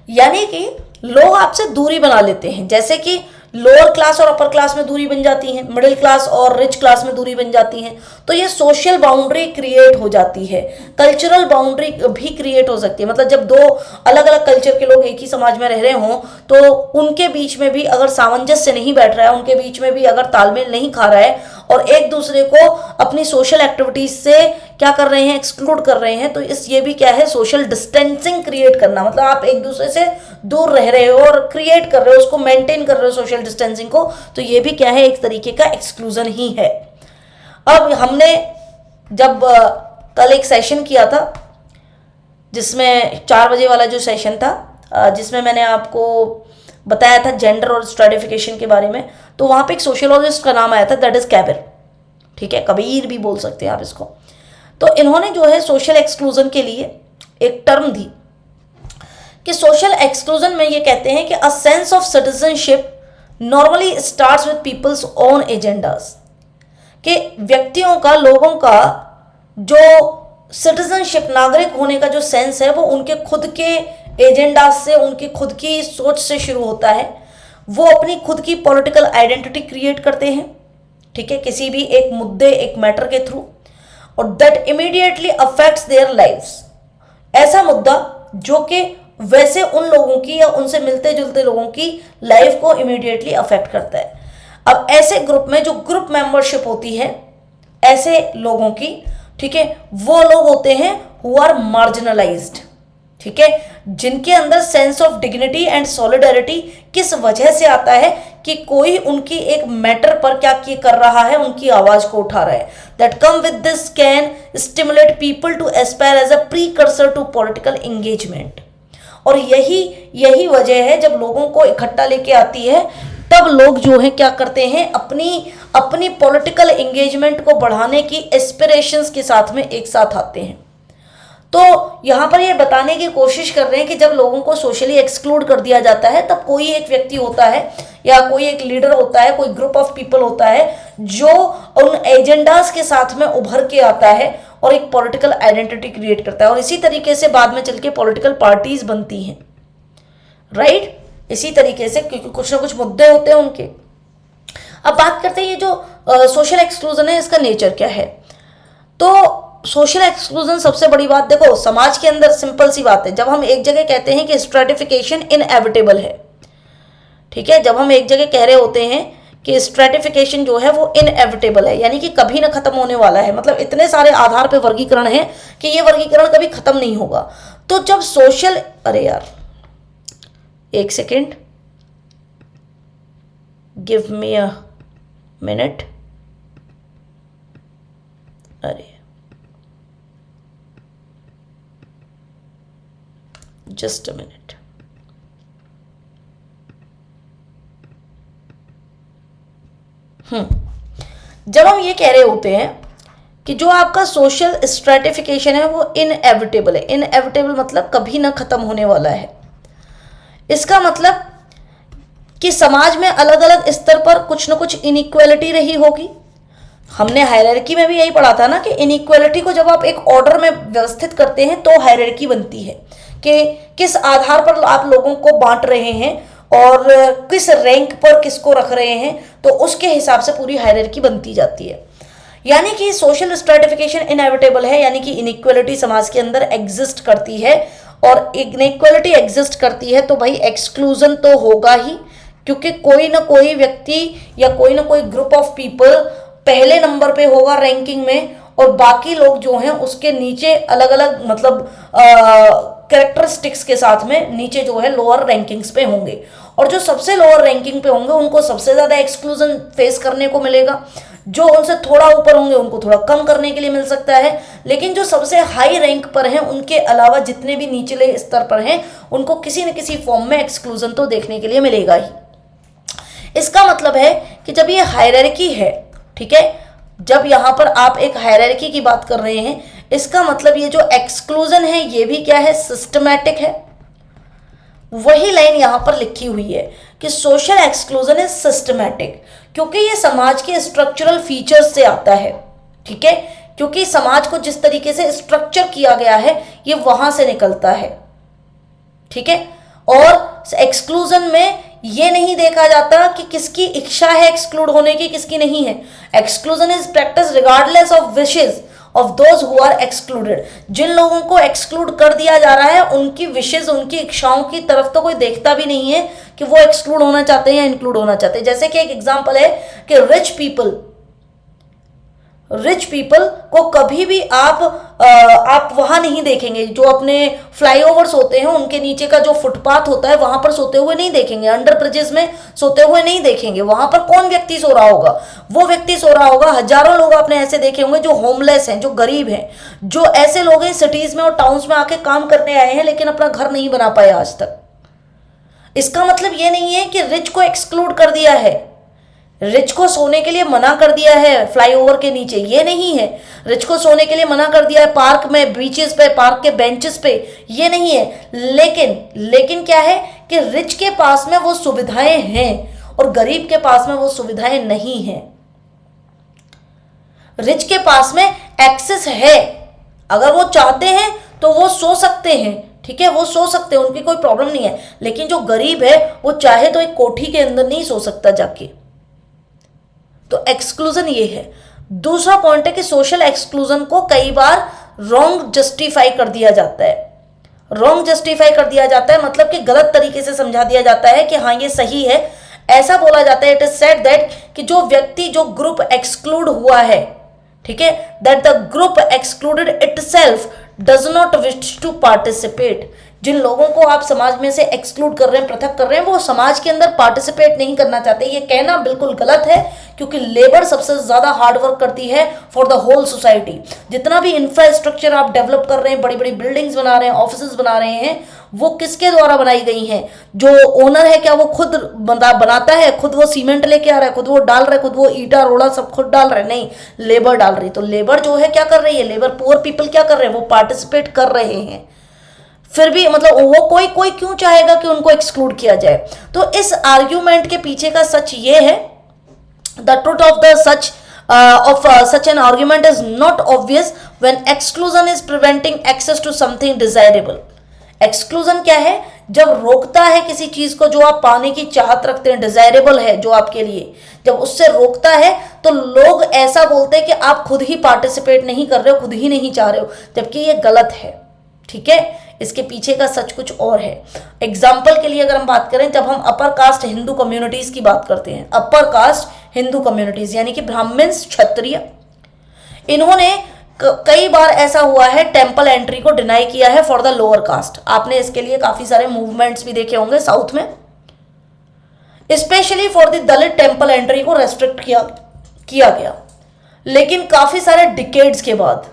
यानी कि लोग आपसे दूरी बना लेते हैं, जैसे कि लोअर क्लास और अपर क्लास में दूरी बन जाती है, मिडिल क्लास और रिच क्लास में दूरी बन जाती है, तो ये सोशल बाउंड्री क्रिएट हो जाती है। कल्चरल बाउंड्री भी क्रिएट हो सकती है, मतलब जब दो अलग अलग कल्चर के लोग एक ही समाज में रह रहे हों तो उनके बीच में भी अगर सामंजस्य नहीं बैठ रहा है, उनके बीच में भी अगर तालमेल नहीं खा रहा है और एक दूसरे को अपनी सोशल एक्टिविटीज से क्या कर रहे हैं, एक्सक्लूड कर रहे हैं, तो ये भी क्या है, सोशल डिस्टेंसिंग क्रिएट करना, मतलब आप एक दूसरे से दूर रह रहे हो और क्रिएट कर रहे हो, उसको मेंटेन कर रहे हो सोशल डिस्टेंसिंग को, तो ये भी क्या है, एक तरीके का एक्सक्लूजन ही है। अब हमने जब कल एक सेशन किया था जिसमें 4 बजे वाला जो सेशन था जिसमें मैंने आपको बताया था जेंडर और स्ट्रेटिफिकेशन के बारे में, तो वहाँ पे एक सोशियोलॉजिस्ट का नाम आया था, दैट इज कैबिर। ठीक है, कबीर भी बोल सकते हैं आप इसको। तो इन्होंने जो है सोशल एक्सक्लूजन के लिए एक टर्म दी कि सोशल एक्सक्लूजन में ये कहते हैं कि a sense of citizenship normally starts with people's own agendas, कि व्यक्तियों का, लोगों का जो सिटीजनशिप, नागरिक होने का जो सेंस है वो उनके खुद के एजेंडा से, उनकी खुद की सोच से शुरू होता है। वो अपनी खुद की पॉलिटिकल आइडेंटिटी क्रिएट करते हैं, ठीक है, किसी भी एक मुद्दे, एक मैटर के थ्रू, और that immediately affects their lives. ऐसा मुद्दा जो कि वैसे उन लोगों की या उनसे मिलते जुलते लोगों की लाइफ को इमीडिएटली अफेक्ट करता है। अब ऐसे ग्रुप में जो ग्रुप मेंबरशिप होती है ऐसे लोगों की, ठीक है, वो लोग होते हैं हु आर मार्जिनलाइज्ड, ठीक है, जिनके अंदर sense of dignity and solidarity किस वजह से आता है कि कोई उनकी एक मैटर पर क्या कर रहा है, उनकी आवाज को उठा रहा है। That come with this can stimulate people to aspire as a precursor to political engagement. और यही वजह है जब लोगों को इकट्ठा लेके आती है तब लोग जो है क्या करते हैं, अपनी पॉलिटिकल एंगेजमेंट को बढ़ाने की एस्पिरेशंस के साथ में एक साथ आते हैं। तो यहाँ पर ये बताने की कोशिश कर रहे हैं कि जब लोगों को सोशली एक्सक्लूड कर दिया जाता है तब कोई एक व्यक्ति होता है या कोई एक लीडर होता है, कोई ग्रुप ऑफ पीपल होता है जो उन एजेंडाज के साथ में उभर के आता है और एक पॉलिटिकल आइडेंटिटी क्रिएट करता है, और इसी तरीके से बाद में चल के पॉलिटिकल पार्टीज बनती हैं, राइट। इसी तरीके से, क्योंकि कुछ ना कुछ मुद्दे होते हैं उनके। अब बात करते हैं ये जो सोशल एक्सक्लूजन है इसका नेचर क्या है। तो सोशल एक्सक्लूजन सबसे बड़ी बात, देखो समाज के अंदर सिंपल सी बात है, जब हम एक जगह कहते हैं कि स्ट्रेटिफिकेशन इनएविटेबल है, ठीक है, जब हम एक जगह कह रहे होते हैं कि स्ट्रेटिफिकेशन जो है वो इनएविटेबल है, यानी कि कभी ना खत्म होने वाला है, मतलब इतने सारे आधार पे वर्गीकरण है कि ये वर्गीकरण कभी खत्म नहीं होगा। तो जब सोशल, अरे यार एक second, give me a minute, अरे जस्ट अ मिनट। जब हम ये कह रहे होते हैं कि जो आपका सोशल स्ट्रेटिफिकेशन है वो इनएविटेबल है। इनएविटेबल मतलब कभी ना खत्म होने वाला है। इसका मतलब कि समाज में अलग अलग स्तर पर कुछ ना कुछ इनइक्वालिटी रही होगी। हमने हायरार्की में भी यही पढ़ा था ना कि इनइक्वालिटी को जब आप एक ऑर्डर में व्यवस्थित करते हैं तो हायरार्की बनती है कि किस आधार पर आप लोगों को बांट रहे हैं और किस रैंक पर किसको रख रहे हैं, तो उसके हिसाब से पूरी हायरार्की बनती जाती है। यानी कि सोशल स्ट्रेटिफिकेशन इनएविटेबल है, यानी कि इनइक्वालिटी समाज के अंदर एग्जिस्ट करती है, और इनइक्वालिटी एग्जिस्ट करती है तो भाई एक्सक्लूजन तो होगा ही, क्योंकि कोई ना कोई व्यक्ति या कोई ना कोई ग्रुप ऑफ पीपल पहले नंबर पे होगा रैंकिंग में, और बाकी लोग जो हैं उसके नीचे अलग अलग मतलब कैरेक्टरिस्टिक्स के साथ में नीचे जो है लोअर रैंकिंग्स पे होंगे, और जो सबसे लोअर रैंकिंग पे होंगे उनको सबसे ज्यादा एक्सक्लूजन फेस करने को मिलेगा। जो उनसे थोड़ा ऊपर होंगे उनको थोड़ा कम करने के लिए मिल सकता है, लेकिन जो सबसे हाई रैंक पर हैं उनके अलावा जितने भी निचले स्तर पर हैं उनको किसी न किसी फॉर्म में एक्सक्लूजन तो देखने के लिए मिलेगा ही। इसका मतलब है कि जब ये हायरार्की है, ठीक है, जब यहां पर आप एक हायरार्की की बात कर रहे हैं, इसका मतलब ये जो एक्सक्लूजन है ये भी क्या है, सिस्टमैटिक है। वही लाइन यहां पर लिखी हुई है कि सोशल एक्सक्लूजन इज सिस्टमैटिक, क्योंकि ये समाज के स्ट्रक्चरल फीचर्स से आता है, ठीक है, क्योंकि समाज को जिस तरीके से स्ट्रक्चर किया गया है ये वहां से निकलता है, ठीक है। और एक्सक्लूजन में ये नहीं देखा जाता कि किसकी इच्छा है एक्सक्लूड होने की, किसकी नहीं है। Exclusion is practice regardless of wishes of those who are excluded. जिन लोगों को एक्सक्लूड कर दिया जा रहा है उनकी विशेज, उनकी इच्छाओं की तरफ तो कोई देखता भी नहीं है कि वो एक्सक्लूड होना चाहते हैं या इंक्लूड होना चाहते हैं। जैसे कि एक एग्जांपल है कि रिच पीपल को कभी भी आप वहां नहीं देखेंगे, जो अपने फ्लाईओवर्स होते हैं उनके नीचे का जो फुटपाथ होता है वहां पर सोते हुए नहीं देखेंगे, अंडर ब्रिजेस में सोते हुए नहीं देखेंगे। वहां पर कौन व्यक्ति सो रहा होगा, वो व्यक्ति सो रहा होगा। हजारों लोग आपने ऐसे देखे होंगे जो होमलेस हैं, जो गरीब हैं, जो ऐसे लोग हैं सिटीज में और टाउन्स में आके काम करने आए हैं लेकिन अपना घर नहीं बना पाए आज तक। इसका मतलब ये नहीं है कि रिच को एक्सक्लूड कर दिया है, रिच को सोने के लिए मना कर दिया है फ्लाईओवर के नीचे, ये नहीं है। रिच को सोने के लिए मना कर दिया है पार्क में, बीचेस पे, पार्क के बेंचेस पे, ये नहीं है। लेकिन क्या है कि रिच के पास में वो सुविधाएं हैं और गरीब के पास में वो सुविधाएं नहीं हैं। रिच के पास में एक्सेस है, अगर वो चाहते हैं तो वो सो सकते हैं, ठीक है, वो सो सकते हैं, उनकी कोई प्रॉब्लम नहीं है। लेकिन जो गरीब है वो चाहे तो एक कोठी के अंदर नहीं सो सकता जाके। तो एक्सक्लूजन ये है। दूसरा पॉइंट है कि सोशल एक्सक्लूजन को कई बार रॉन्ग जस्टिफाई कर दिया जाता है। रॉन्ग जस्टिफाई कर दिया जाता है मतलब कि गलत तरीके से समझा दिया जाता है कि हाँ ये सही है। ऐसा बोला जाता है, इट इज सेड दैट कि जो व्यक्ति, जो ग्रुप एक्सक्लूड हुआ है, ठीक है, that the group excluded itself does not wish to participate. जिन लोगों को आप समाज में से एक्सक्लूड कर रहे हैं, पृथक कर रहे हैं, वो समाज के अंदर पार्टिसिपेट नहीं करना चाहते। ये कहना बिल्कुल गलत है, क्योंकि लेबर सबसे ज्यादा हार्ड वर्क करती है फॉर द होल सोसाइटी। जितना भी इंफ्रास्ट्रक्चर आप डेवलप कर रहे हैं, बड़ी बड़ी बिल्डिंग्स बना रहे हैं, ऑफिसेज बना रहे हैं, वो किसके द्वारा बनाई गई हैं? जो ओनर है क्या वो खुद बनाता है, खुद वो सीमेंट लेके आ रहा है, खुद वो डाल रहा है, खुद वो ईटा रोड़ा सब खुद डाल रहा है? नहीं, लेबर डाल रही। तो लेबर जो है क्या कर रही है, लेबर पुअर पीपल क्या कर रहे हैं, वो पार्टिसिपेट कर रहे हैं। फिर भी मतलब वो कोई क्यों चाहेगा कि उनको एक्सक्लूड किया जाए? तो इस आर्ग्यूमेंट के पीछे का सच ये है, the truth of the such an argument is not obvious when exclusion is preventing access to something desirable. Exclusion क्या है? जब रोकता है किसी चीज को जो आप पाने की चाहत रखते हैं, डिजायरेबल है जो आपके लिए, जब उससे रोकता है तो लोग ऐसा बोलते हैं कि आप खुद ही पार्टिसिपेट नहीं कर रहे हो, खुद ही नहीं चाह रहे हो, जबकि ये गलत है, ठीक है। इसके पीछे का सच कुछ और है। एग्जाम्पल के लिए अगर हम बात करें, जब हम अपर कास्ट हिंदू कम्युनिटीज की बात करते हैं, अपर कास्ट हिंदू कम्युनिटीज यानी कि ब्राह्मण्स, क्षत्रिय, इन्होंने कई बार ऐसा हुआ है टेंपल एंट्री को डिनाई किया है फॉर द लोअर कास्ट। आपने इसके लिए काफी सारे मूवमेंट्स भी देखे होंगे साउथ में, specially for the Dalit temple entry को रेस्ट्रिक्ट किया गया। लेकिन काफी सारे डिकेड्स के बाद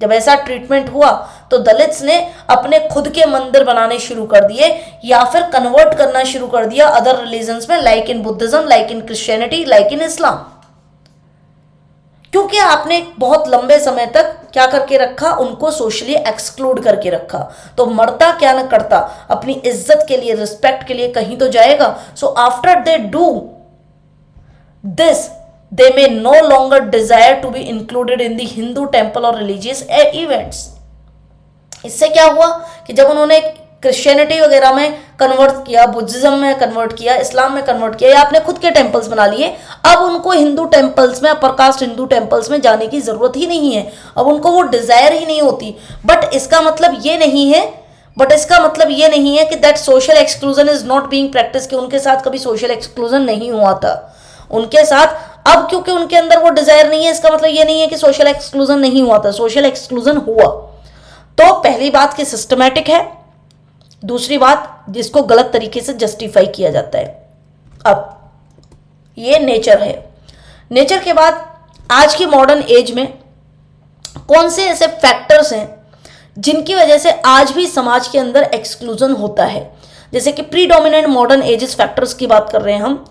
जब ऐसा ट्रीटमेंट हुआ तो दलित्स ने अपने खुद के मंदिर बनाने शुरू कर दिए या फिर कन्वर्ट करना शुरू कर दिया अदर रिलीजन्स में, like in Buddhism, like in Christianity, like in Islam. क्योंकि आपने बहुत लंबे समय तक क्या करके रखा, उनको सोशली एक्सक्लूड करके रखा। तो मरता क्या न करता, अपनी इज्जत के लिए, रिस्पेक्ट के लिए कहीं तो जाएगा। So after they do this they may no longer desire to be included in the Hindu temple और रिलीजियस इवेंट्स। इससे क्या हुआ कि जब उन्होंने क्रिश्चियनिटी वगैरह में कन्वर्ट किया, बुद्धिज्म में कन्वर्ट किया, इस्लाम में कन्वर्ट किया, या आपने खुद के टेम्पल्स बना लिए, अब उनको हिंदू टेम्पल्स में, अपर कास्ट हिंदू टेम्पल्स में जाने की जरूरत ही नहीं है, अब उनको वो डिजायर ही नहीं होती। बट इसका मतलब ये नहीं है कि that social exclusion is not being practice, कि उनके साथ कभी सोशल एक्सक्लूजन नहीं हुआ था उनके साथ। अब क्योंकि उनके अंदर वो डिजायर नहीं है, इसका मतलब ये नहीं है कि सोशल एक्सक्लूजन नहीं हुआ था, सोशल एक्सक्लूजन हुआ। तो पहली बात कि सिस्टमैटिक है, दूसरी बात जिसको गलत तरीके से जस्टिफाई किया जाता है। अब ये नेचर है। नेचर के बाद आज की मॉडर्न एज में कौन से ऐसे फैक्टर्स हैं जिनकी वजह से आज भी समाज के अंदर एक्सक्लूजन होता है। जैसे कि प्रीडोमिनेंट मॉडर्न एजेस फैक्टर्स की बात कर रहे हैं हम,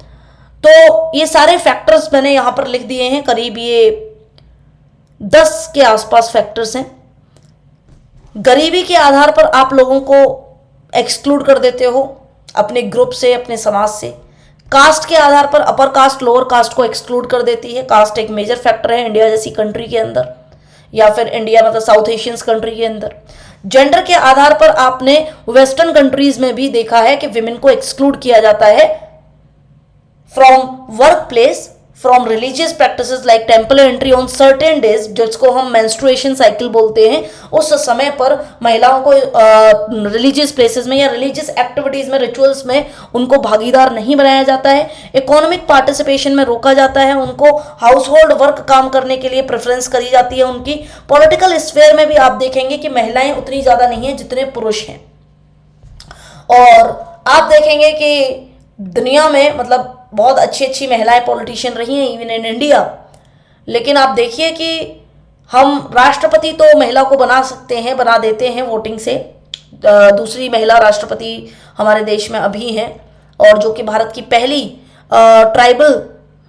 तो ये सारे फैक्टर्स मैंने यहां पर लिख दिए हैं, करीब ये 10 के आसपास फैक्टर्स हैं। गरीबी के आधार पर आप लोगों को एक्सक्लूड कर देते हो अपने ग्रुप से, अपने समाज से। कास्ट के आधार पर अपर कास्ट लोअर कास्ट को एक्सक्लूड कर देती है। कास्ट एक मेजर फैक्टर है इंडिया जैसी कंट्री के अंदर, या फिर इंडिया मतलब साउथ एशियंस कंट्री के अंदर। जेंडर के आधार पर आपने वेस्टर्न कंट्रीज में भी देखा है कि विमेन को एक्सक्लूड किया जाता है from work place, from religious practices like temple entry on certain days, जिसको हम मेंस्ट्रुएशन साइकिल बोलते हैं। उस समय पर महिलाओं को रिलीजियस प्लेसेस में या रिलीजियस एक्टिविटीज में, रिचुअल्स में उनको भागीदार नहीं बनाया जाता है। इकोनॉमिक पार्टिसिपेशन में रोका जाता है उनको। हाउस होल्ड वर्क काम करने के लिए प्रेफरेंस करी जाती है उनकी। पॉलिटिकल स्फेयर में भी आप देखेंगे कि महिलाएं उतनी ज्यादा नहीं है जितने पुरुष हैं। और आप देखेंगे कि दुनिया में मतलब बहुत अच्छी अच्छी महिलाएं पॉलिटिशियन रही हैं इवन इन इंडिया, लेकिन आप देखिए कि हम राष्ट्रपति तो महिला को बना सकते हैं, बना देते हैं वोटिंग से। दूसरी महिला राष्ट्रपति हमारे देश में अभी हैं, और जो कि भारत की पहली ट्राइबल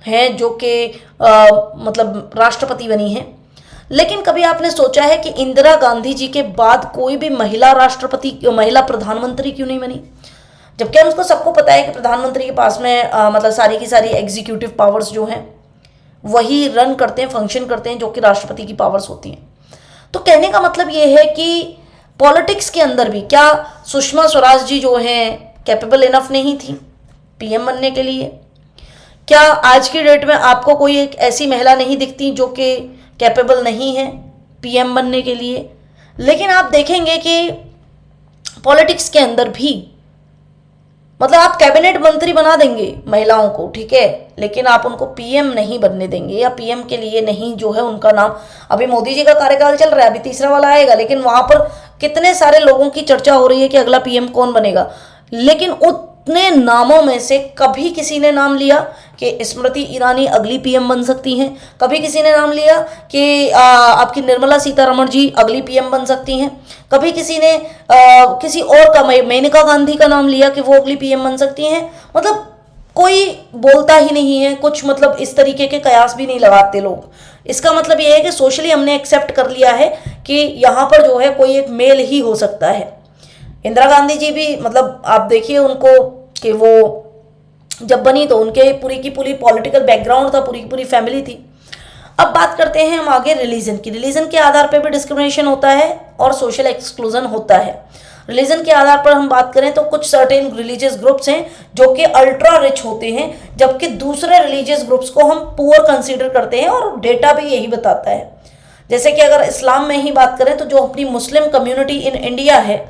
हैं जो कि मतलब राष्ट्रपति बनी हैं। लेकिन कभी आपने सोचा है कि इंदिरा गांधी जी के बाद कोई भी महिला राष्ट्रपति, महिला प्रधानमंत्री क्यों नहीं बनी? जबकि हमको सबको पता है कि प्रधानमंत्री के पास में मतलब सारी की सारी एग्जीक्यूटिव पावर्स जो हैं वही रन करते हैं, फंक्शन करते हैं, जो कि राष्ट्रपति की पावर्स होती हैं। तो कहने का मतलब ये है कि पॉलिटिक्स के अंदर भी क्या सुषमा स्वराज जी जो हैं कैपेबल इनफ नहीं थी पीएम बनने के लिए? क्या आज की डेट में आपको कोई एक ऐसी महिला नहीं दिखती जो कि कैपेबल नहीं है पीएम बनने के लिए? लेकिन आप देखेंगे कि पॉलिटिक्स के अंदर भी मतलब आप कैबिनेट मंत्री बना देंगे महिलाओं को, ठीक है, लेकिन आप उनको पीएम नहीं बनने देंगे, या पीएम के लिए नहीं जो है उनका नाम। अभी मोदी जी का कार्यकाल चल रहा है, अभी तीसरा वाला आएगा, लेकिन वहां पर कितने सारे लोगों की चर्चा हो रही है कि अगला पीएम कौन बनेगा। लेकिन उतने नामों में से कभी किसी ने नाम लिया कि स्मृति ईरानी अगली पीएम बन सकती हैं? कभी किसी ने नाम लिया कि आपकी निर्मला सीतारमण जी अगली पीएम बन सकती हैं? कभी किसी ने किसी और का, मेनका गांधी का नाम लिया कि वो अगली पीएम बन सकती हैं? मतलब कोई बोलता ही नहीं है कुछ, मतलब इस तरीके के कयास भी नहीं लगाते लोग। इसका मतलब ये है कि सोशली हमने एक्सेप्ट कर लिया है कि यहाँ पर जो है कोई एक मेल ही हो सकता है। इंदिरा गांधी जी भी मतलब आप देखिए उनको कि वो जब बनी तो उनके पूरी की पूरी पॉलिटिकल बैकग्राउंड था, पूरी की पूरी फैमिली थी। अब बात करते हैं हम आगे रिलीजन की। रिलीजन के आधार पे भी डिस्क्रिमिनेशन होता है और सोशल एक्सक्लूजन होता है। रिलीजन के आधार पर हम बात करें तो कुछ सर्टेन रिलीजियस ग्रुप्स हैं जो कि अल्ट्रा रिच होते हैं, जबकि दूसरे रिलीजियस ग्रुप्स को हम पुअर कंसीडर करते हैं, और डेटा भी यही बताता है। जैसे कि अगर इस्लाम में ही बात करें तो जो अपनी मुस्लिम कम्युनिटी इन इंडिया है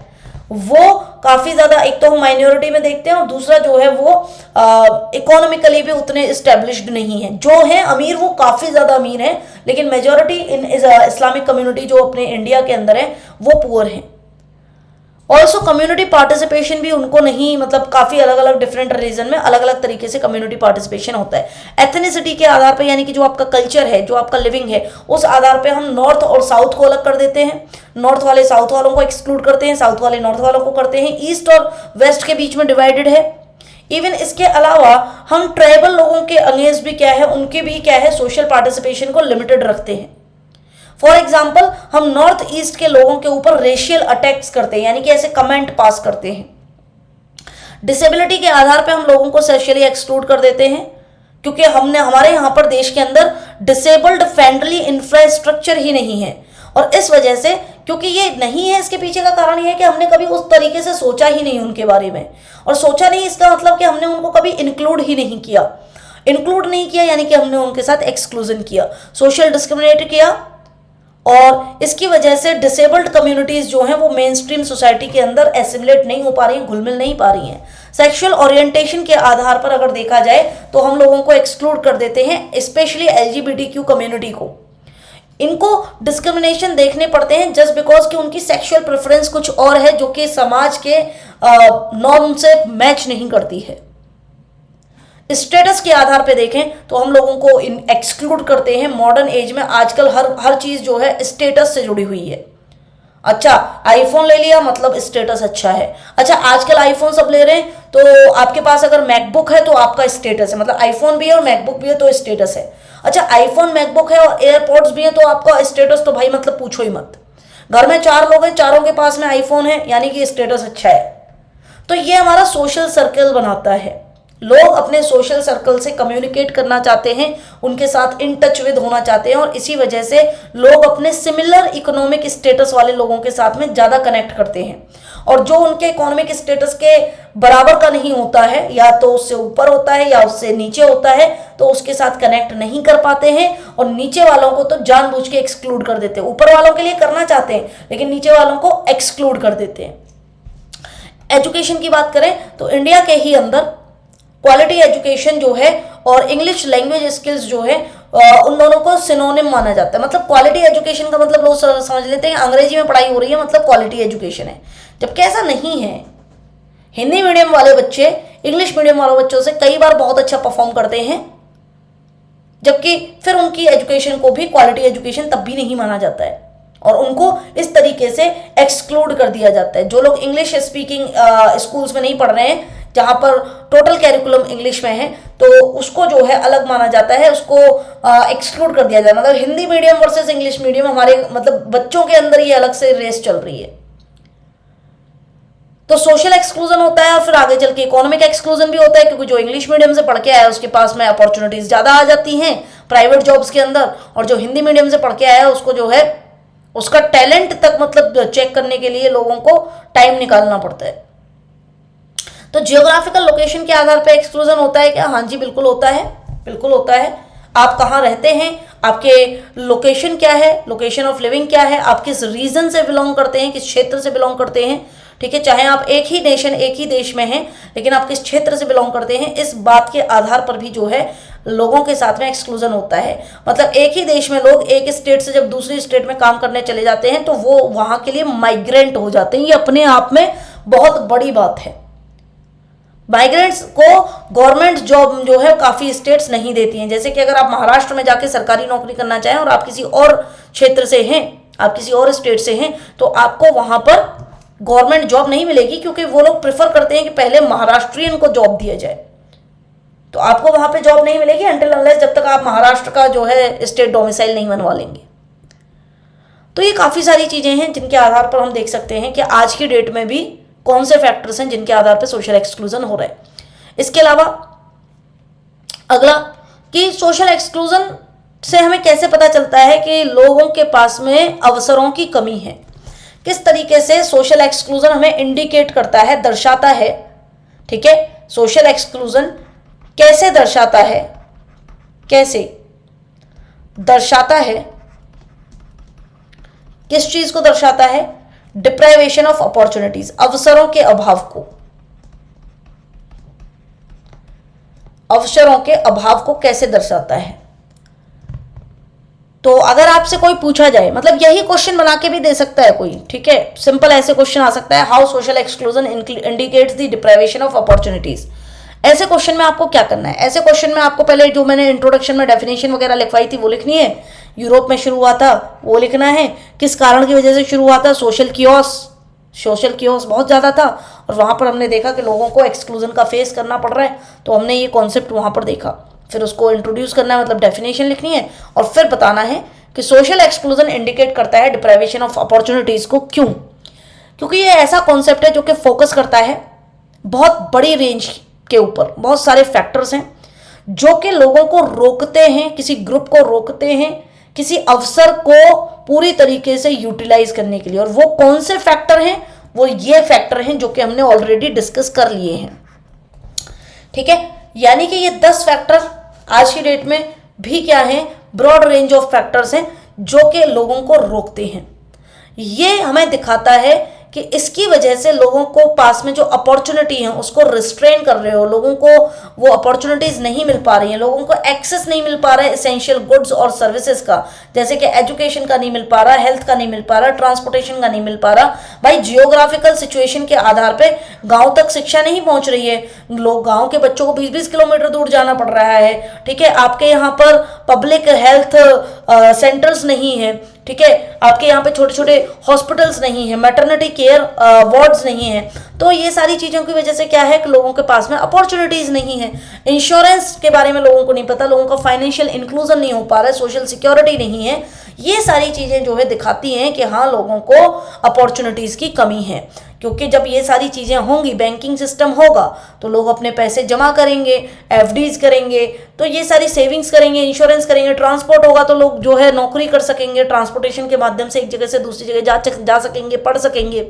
वो काफ़ी ज़्यादा, एक तो हम माइनॉरिटी में देखते हैं, और दूसरा जो है वो इकोनॉमिकली भी उतने इस्टेब्लिश्ड नहीं है। जो है अमीर वो काफ़ी ज़्यादा अमीर हैं, लेकिन मेजॉरिटी इन इस्लामिक कम्युनिटी जो अपने इंडिया के अंदर है वो पुअर हैं। ऑल्सो कम्युनिटी पार्टिसिपेशन भी उनको नहीं, मतलब काफ़ी अलग अलग डिफरेंट रीजन में अलग अलग तरीके से कम्युनिटी पार्टिसिपेशन होता है। एथनिसिटी के आधार पे, यानी कि जो आपका कल्चर है, जो आपका लिविंग है, उस आधार पे हम नॉर्थ और साउथ को अलग कर देते हैं। नॉर्थ वाले साउथ वालों को एक्सक्लूड करते हैं, साउथ वाले नॉर्थ वालों को करते हैं। ईस्ट और वेस्ट के बीच में डिवाइडेड है। इवन इसके अलावा हम ट्राइबल लोगों के अगेंस्ट भी क्या है, उनके भी क्या है, सोशल पार्टिसिपेशन को लिमिटेड रखते हैं। फॉर एग्जाम्पल हम नॉर्थ ईस्ट के लोगों के ऊपर रेशियल अटैक्स करते हैं, यानी कि ऐसे कमेंट पास करते हैं। डिसेबिलिटी के आधार पर हम लोगों को सोशली एक्सक्लूड कर देते हैं, क्योंकि हमने हमारे यहाँ पर देश के अंदर डिसेबल्ड फ्रेंडली इंफ्रास्ट्रक्चर ही नहीं है। और इस वजह से, क्योंकि ये नहीं है, इसके पीछे का कारण ये है कि हमने कभी उस तरीके से सोचा ही नहीं उनके बारे में। और सोचा नहीं इसका मतलब कि हमने उनको कभी इंक्लूड ही नहीं किया। इंक्लूड नहीं किया यानी कि हमने उनके साथ एक्सक्लूजन किया, सोशल डिस्क्रिमिनेट किया। और इसकी वजह से डिसेबल्ड कम्युनिटीज जो हैं वो मेन स्ट्रीम सोसाइटी के अंदर एसिमुलेट नहीं हो पा रही हैं, घुल मिल नहीं पा रही हैं। सेक्सुअल ओरिएंटेशन के आधार पर अगर देखा जाए तो हम लोगों को एक्सक्लूड कर देते हैं, स्पेशली एलजीबीटीक्यू कम्युनिटी को। इनको डिस्क्रिमिनेशन देखने पड़ते हैं जस्ट बिकॉज कि उनकी सेक्सुअल प्रेफरेंस कुछ और है, जो कि समाज के नॉर्म से मैच नहीं करती है। स्टेटस के आधार पे देखें तो हम लोगों को एक्सक्लूड करते हैं। मॉडर्न एज में आजकल हर चीज जो है स्टेटस से जुड़ी हुई है। अच्छा, आईफोन ले लिया मतलब स्टेटस अच्छा है। अच्छा, आजकल आईफोन सब ले रहे हैं, तो आपके पास अगर मैकबुक है तो आपका स्टेटस है, मतलब आईफोन भी है और मैकबुक भी है तो स्टेटस है। अच्छा, आईफोन मैकबुक है और एयरपॉड्स भी है तो आपका स्टेटस तो भाई मतलब पूछो ही मत। घर में 4 लोग हैं, चारों के पास में आईफोन है, यानी कि स्टेटस अच्छा है। तो ये हमारा सोशल सर्कल बनाता है। लोग अपने सोशल सर्कल से कम्युनिकेट करना चाहते हैं, उनके साथ इन टच विद होना चाहते हैं, और इसी वजह से लोग अपने सिमिलर इकोनॉमिक स्टेटस वाले लोगों के साथ में ज़्यादा कनेक्ट करते हैं। और जो उनके इकोनॉमिक स्टेटस के बराबर का नहीं होता है, या तो उससे ऊपर होता है या उससे नीचे होता है, तो उसके साथ कनेक्ट नहीं कर पाते हैं। और नीचे वालों को तो जानबूझ के एक्सक्लूड कर देते हैं। ऊपर वालों के लिए करना चाहते हैं लेकिन नीचे वालों को एक्सक्लूड कर देते हैं। एजुकेशन की बात करें तो इंडिया के ही अंदर क्वालिटी एजुकेशन जो है और इंग्लिश लैंग्वेज स्किल्स जो है, उन दोनों को सिनोनिम माना जाता है। मतलब क्वालिटी एजुकेशन का मतलब लोग समझ लेते हैं अंग्रेजी में पढ़ाई हो रही है मतलब क्वालिटी एजुकेशन है, जबकि ऐसा नहीं है। हिंदी मीडियम वाले बच्चे इंग्लिश मीडियम वाले बच्चों से कई बार बहुत अच्छा परफॉर्म करते हैं, जबकि फिर उनकी एजुकेशन को भी क्वालिटी एजुकेशन तब भी नहीं माना जाता है और उनको इस तरीके से एक्सक्लूड कर दिया जाता है। जो लोग इंग्लिश स्पीकिंग स्कूल्स में नहीं पढ़ रहे हैं, जहाँ पर टोटल कैरिकुलम इंग्लिश में है, तो उसको जो है अलग माना जाता है, उसको एक्सक्लूड कर दिया जाता है। मतलब Hindi medium versus English medium, हमारे मतलब बच्चों के अंदर ये अलग से रेस चल रही है। तो सोशल एक्सक्लूजन होता है और फिर आगे चल के इकोनॉमिक एक्सक्लूजन भी होता है, क्योंकि जो इंग्लिश मीडियम से पढ़ के आया है उसके पास में अपॉर्चुनिटीज ज़्यादा आ जाती हैं प्राइवेट जॉब्स के अंदर, और जो हिंदी मीडियम से पढ़ के आया है उसको जो है उसका टैलेंट तक मतलब चेक करने के लिए लोगों को टाइम निकालना पड़ता है। तो जियोग्राफिकल लोकेशन के आधार पर एक्सक्लूजन होता है क्या? हाँ जी, बिल्कुल होता है, बिल्कुल होता है। आप कहाँ रहते हैं, आपके लोकेशन क्या है, लोकेशन ऑफ लिविंग क्या है, आप किस रीजन से बिलोंग करते हैं, किस क्षेत्र से बिलोंग करते हैं, ठीक है। चाहे आप एक ही नेशन एक ही देश में हैं, लेकिन आप किस क्षेत्र से बिलोंग करते हैं, इस बात के आधार पर भी जो है लोगों के साथ में एक्सक्लूजन होता है। मतलब एक ही देश में लोग एक स्टेट से जब दूसरी स्टेट में काम करने चले जाते हैं तो वो वहाँ के लिए माइग्रेंट हो जाते हैं। ये अपने आप में बहुत बड़ी बात है। माइग्रेंट्स को गवर्नमेंट जॉब जो है काफ़ी स्टेट्स नहीं देती हैं। जैसे कि अगर आप महाराष्ट्र में जाके सरकारी नौकरी करना चाहें और आप किसी और क्षेत्र से हैं, आप किसी और स्टेट से हैं, तो आपको वहाँ पर गवर्नमेंट जॉब नहीं मिलेगी, क्योंकि वो लोग प्रेफर करते हैं कि पहले महाराष्ट्रियन को जॉब दिया जाए। तो आपको वहाँ पे जॉब नहीं मिलेगी अनटिल अनलेस जब तक आप महाराष्ट्र का जो है स्टेट डोमिसाइल नहीं बनवा लेंगे। तो ये काफ़ी सारी चीज़ें हैं जिनके आधार पर हम देख सकते हैं कि आज की डेट में भी कौन से फैक्टर्स हैं जिनके आधार पर सोशल एक्सक्लूजन हो रहा है। इसके अलावा अगला कि सोशल एक्सक्लूजन से हमें कैसे पता चलता है कि लोगों के पास में अवसरों की कमी है। किस तरीके से सोशल एक्सक्लूजन हमें इंडिकेट करता है, दर्शाता है, ठीक है। सोशल एक्सक्लूजन कैसे दर्शाता है, कैसे दर्शाता है, किस चीज को दर्शाता है? डिप्राइवेशन ऑफ अपॉर्चुनिटीज, अवसरों के अभाव को, अवसरों के अभाव को कैसे दर्शाता है? तो अगर आपसे कोई पूछा जाए, मतलब यही क्वेश्चन बना के भी दे सकता है कोई, ठीक है, सिंपल ऐसे क्वेश्चन आ सकता है, how social exclusion indicates the deprivation of opportunities. ऐसे क्वेश्चन में आपको क्या करना है? ऐसे क्वेश्चन में आपको पहले जो मैंने इंट्रोडक्शन में डेफिनेशन वगैरह लिखवाई थी वो लिखनी है, यूरोप में शुरू हुआ था वो लिखना है, किस कारण की वजह से शुरू हुआ था, सोशल कियोस, सोशल कियोस बहुत ज़्यादा था और वहाँ पर हमने देखा कि लोगों को एक्सक्लूजन का फेस करना पड़ रहा है, तो हमने ये कॉन्सेप्ट वहाँ पर देखा। फिर उसको इंट्रोड्यूस करना है, मतलब डेफिनेशन लिखनी है और फिर बताना है कि सोशल एक्सक्लूजन इंडिकेट करता है डिप्राइवेशन ऑफ अपॉर्चुनिटीज़ को। क्यों? क्योंकि ये ऐसा कॉन्सेप्ट है जो कि फोकस करता है बहुत बड़ी रेंज के ऊपर, बहुत सारे फैक्टर्स हैं जो कि लोगों को रोकते हैं, किसी ग्रुप को रोकते हैं किसी अवसर को पूरी तरीके से यूटिलाइज करने के लिए। और वो कौन से फैक्टर हैं? वो ये फैक्टर हैं जो कि हमने ऑलरेडी डिस्कस कर लिए हैं। ठीक है, यानी कि ये 10 फैक्टर आज की डेट में भी क्या है, ब्रॉड रेंज ऑफ फैक्टर्स हैं जो कि लोगों को रोकते हैं। ये हमें दिखाता है कि इसकी वजह से लोगों को पास में जो अपॉर्चुनिटी है उसको रिस्ट्रेन कर रहे हो, लोगों को वो अपॉर्चुनिटीज नहीं मिल पा रही हैं, लोगों को एक्सेस नहीं मिल पा रहा है एसेंशियल गुड्स और सर्विसेज का, जैसे कि एजुकेशन का नहीं मिल पा रहा, हेल्थ का नहीं मिल पा रहा, ट्रांसपोर्टेशन का नहीं मिल पा रहा। भाई जियोग्राफिकल सिचुएशन के आधार पे गांव तक शिक्षा नहीं पहुंच रही है, लोग गांव के बच्चों को 20-20 किलोमीटर दूर जाना पड़ रहा है। ठीक है, आपके यहाँ पर पब्लिक हेल्थ सेंटर्स नहीं है, ठीक है, आपके यहाँ पे छोटे छोटे हॉस्पिटल्स नहीं है, मैटरनिटी केयर वार्ड्स नहीं है। तो ये सारी चीज़ों की वजह से क्या है कि लोगों के पास में अपॉर्चुनिटीज़ नहीं है, इंश्योरेंस के बारे में लोगों को नहीं पता, लोगों का फाइनेंशियल इंक्लूजन नहीं हो पा रहा है, सोशल सिक्योरिटी नहीं है। ये सारी चीज़ें जो है दिखाती हैं कि हाँ लोगों को अपॉर्चुनिटीज़ की कमी है। क्योंकि जब ये सारी चीज़ें होंगी, बैंकिंग सिस्टम होगा तो लोग अपने पैसे जमा करेंगे, एफडीज करेंगे, तो ये सारी सेविंग्स करेंगे, इंश्योरेंस करेंगे, ट्रांसपोर्ट होगा तो लोग जो है नौकरी कर सकेंगे, ट्रांसपोर्टेशन के माध्यम से एक जगह से दूसरी जगह जा सकेंगे, पढ़ सकेंगे।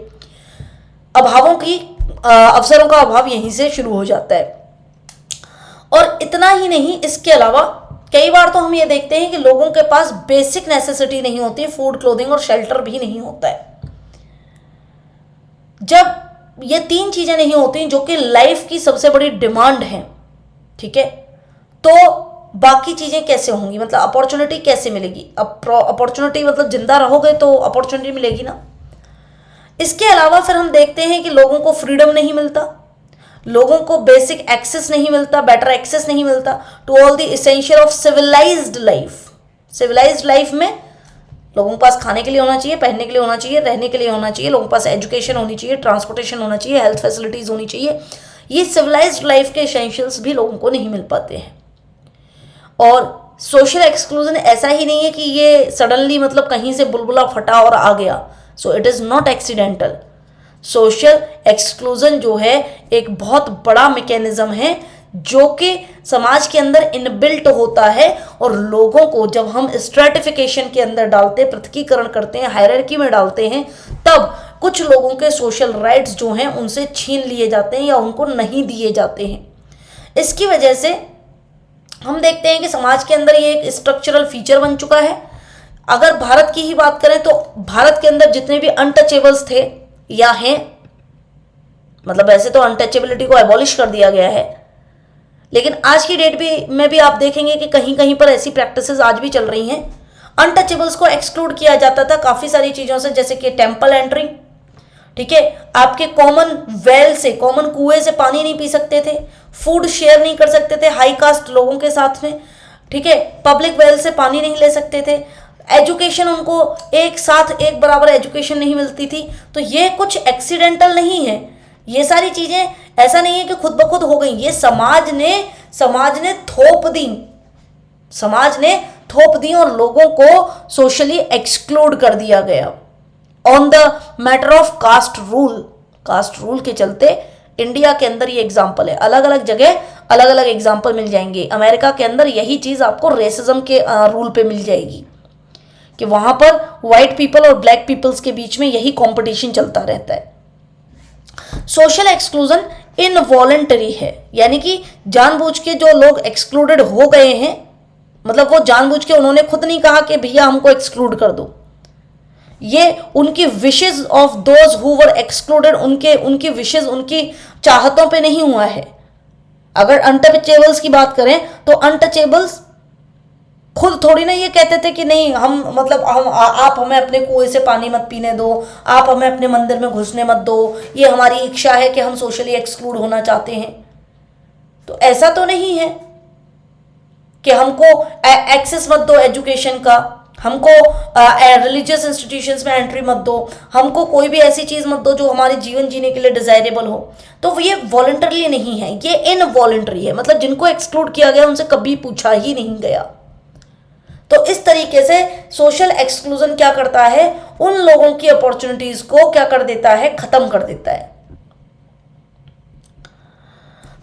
अभावों की अवसरों का अभाव यहीं से शुरू हो जाता है। और इतना ही नहीं, इसके अलावा कई बार तो हम ये देखते हैं कि लोगों के पास बेसिक नेसेसिटी नहीं होती, फूड, क्लोथिंग और शेल्टर भी नहीं होता है। जब ये 3 चीजें नहीं होती जो कि लाइफ की सबसे बड़ी डिमांड है, ठीक है, तो बाकी चीजें कैसे होंगी, मतलब अपॉर्चुनिटी कैसे मिलेगी? अपॉर्चुनिटी मतलब जिंदा रहोगे तो अपॉर्चुनिटी मिलेगी ना। इसके अलावा फिर हम देखते हैं कि लोगों को फ्रीडम नहीं मिलता, लोगों को बेसिक एक्सेस नहीं मिलता, बेटर एक्सेस नहीं मिलता to all the essential of civilised life. Civilised life में लोगों के पास खाने के लिए होना चाहिए, पहनने के लिए होना चाहिए, रहने के लिए होना चाहिए, लोगों के पास एजुकेशन होनी चाहिए, ट्रांसपोर्टेशन होना चाहिए, हेल्थ फैसिलिटीज होनी चाहिए। ये सिविलाइज्ड लाइफ के एसेंशियल्स भी लोगों को नहीं मिल पाते हैं। और सोशल एक्सक्लूजन ऐसा ही नहीं है कि ये सडनली मतलब कहीं से बुलबुला फटा और आ गया, so it is not accidental. Social exclusion जो है एक बहुत बड़ा मैकेनिज्म है जो कि समाज के अंदर इनबिल्ट होता है, और लोगों को जब हम स्ट्रेटिफिकेशन के अंदर डालते हैं, पृथकीकरण करते हैं, हायरार्की में डालते हैं, तब कुछ लोगों के सोशल राइट्स जो हैं उनसे छीन लिए जाते हैं या उनको नहीं दिए जाते हैं। इसकी वजह से हम देखते हैं कि समाज के अंदर ये एक स्ट्रक्चरल फीचर बन चुका है। अगर भारत की ही बात करें तो भारत के अंदर जितने भी अनटचेबल्स थे या हैं, मतलब ऐसे तो अनटचेबिलिटी को एबॉलिश कर दिया गया है, लेकिन आज की डेट में भी आप देखेंगे कि कहीं कहीं पर ऐसी प्रैक्टिसेस आज भी चल रही हैं। अनटचेबल्स को एक्सक्लूड किया जाता था काफ़ी सारी चीज़ों से, जैसे कि टेम्पल एंट्रिंग, ठीक है, आपके कॉमन वेल से, कॉमन कुएं से पानी नहीं पी सकते थे, फूड शेयर नहीं कर सकते थे हाई कास्ट लोगों के साथ में, ठीक है, पब्लिक वेल से पानी नहीं ले सकते थे, एजुकेशन उनको एक साथ एक बराबर एजुकेशन नहीं मिलती थी। तो ये कुछ एक्सीडेंटल नहीं है, ये सारी चीज़ें ऐसा नहीं है कि खुद ब खुद हो गई, ये समाज ने थोप दी, समाज ने थोप दी और लोगों को सोशली एक्सक्लूड कर दिया गया on the matter of caste rule. Caste rule के चलते इंडिया के अंदर ये एग्जाम्पल है, अलग अलग जगह अलग अलग एग्जाम्पल मिल जाएंगे। अमेरिका के अंदर यही चीज़ आपको रेसिज्म के रूल पे मिल जाएगी कि वहाँ पर वाइट पीपल और ब्लैक पीपल्स के बीच में यही कंपटीशन चलता रहता है। सोशल एक्सक्लूजन इनवॉलंटरी है, यानी कि जानबूझ के जो लोग एक्सक्लूडेड हो गए हैं, मतलब वो जानबूझ के उन्होंने खुद नहीं कहा कि भैया हमको एक्सक्लूड कर दो, ये उनकी wishes of those who were excluded, उनकी विशेज, उनकी चाहतों पे नहीं हुआ है। अगर अनटचेबल्स की बात करें तो अनटचेबल्स खुद थोड़ी ना ये कहते थे कि नहीं हम मतलब आप हमें अपने कुएं से पानी मत पीने दो, आप हमें अपने मंदिर में घुसने मत दो, ये हमारी इच्छा है कि हम सोशली एक्सक्लूड होना चाहते हैं। तो ऐसा तो नहीं है कि हमको एक्सेस मत दो एजुकेशन का, हमको रिलीजियस इंस्टीट्यूशंस में एंट्री मत दो, हमको कोई भी ऐसी चीज़ मत दो जो हमारे जीवन जीने के लिए डिजायरेबल हो। तो ये वॉलंटरली नहीं है, ये इनवॉलंटरी है, मतलब जिनको एक्सक्लूड किया गया उनसे कभी पूछा ही नहीं गया। तो इस तरीके से सोशल एक्सक्लूजन क्या करता है, उन लोगों की अपॉर्चुनिटीज को क्या कर देता है, खत्म कर देता है।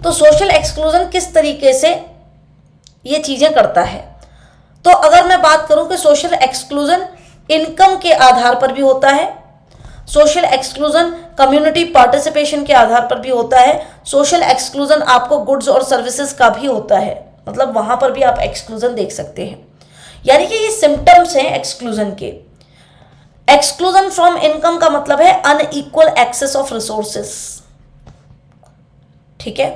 तो सोशल एक्सक्लूजन किस तरीके से ये चीजें करता है, तो अगर मैं बात करूं कि सोशल एक्सक्लूजन इनकम के आधार पर भी होता है, सोशल एक्सक्लूजन कम्युनिटी पार्टिसिपेशन के आधार पर भी होता है, सोशल एक्सक्लूजन आपको गुड्स और सर्विसेज का भी होता है, मतलब वहां पर भी आप एक्सक्लूजन देख सकते हैं। यानी कि ये सिम्टम्स हैं एक्सक्लूजन के। एक्सक्लूजन फ्रॉम इनकम का मतलब है अनइक्वल एक्सेस ऑफ रिसोर्सेस, ठीक है।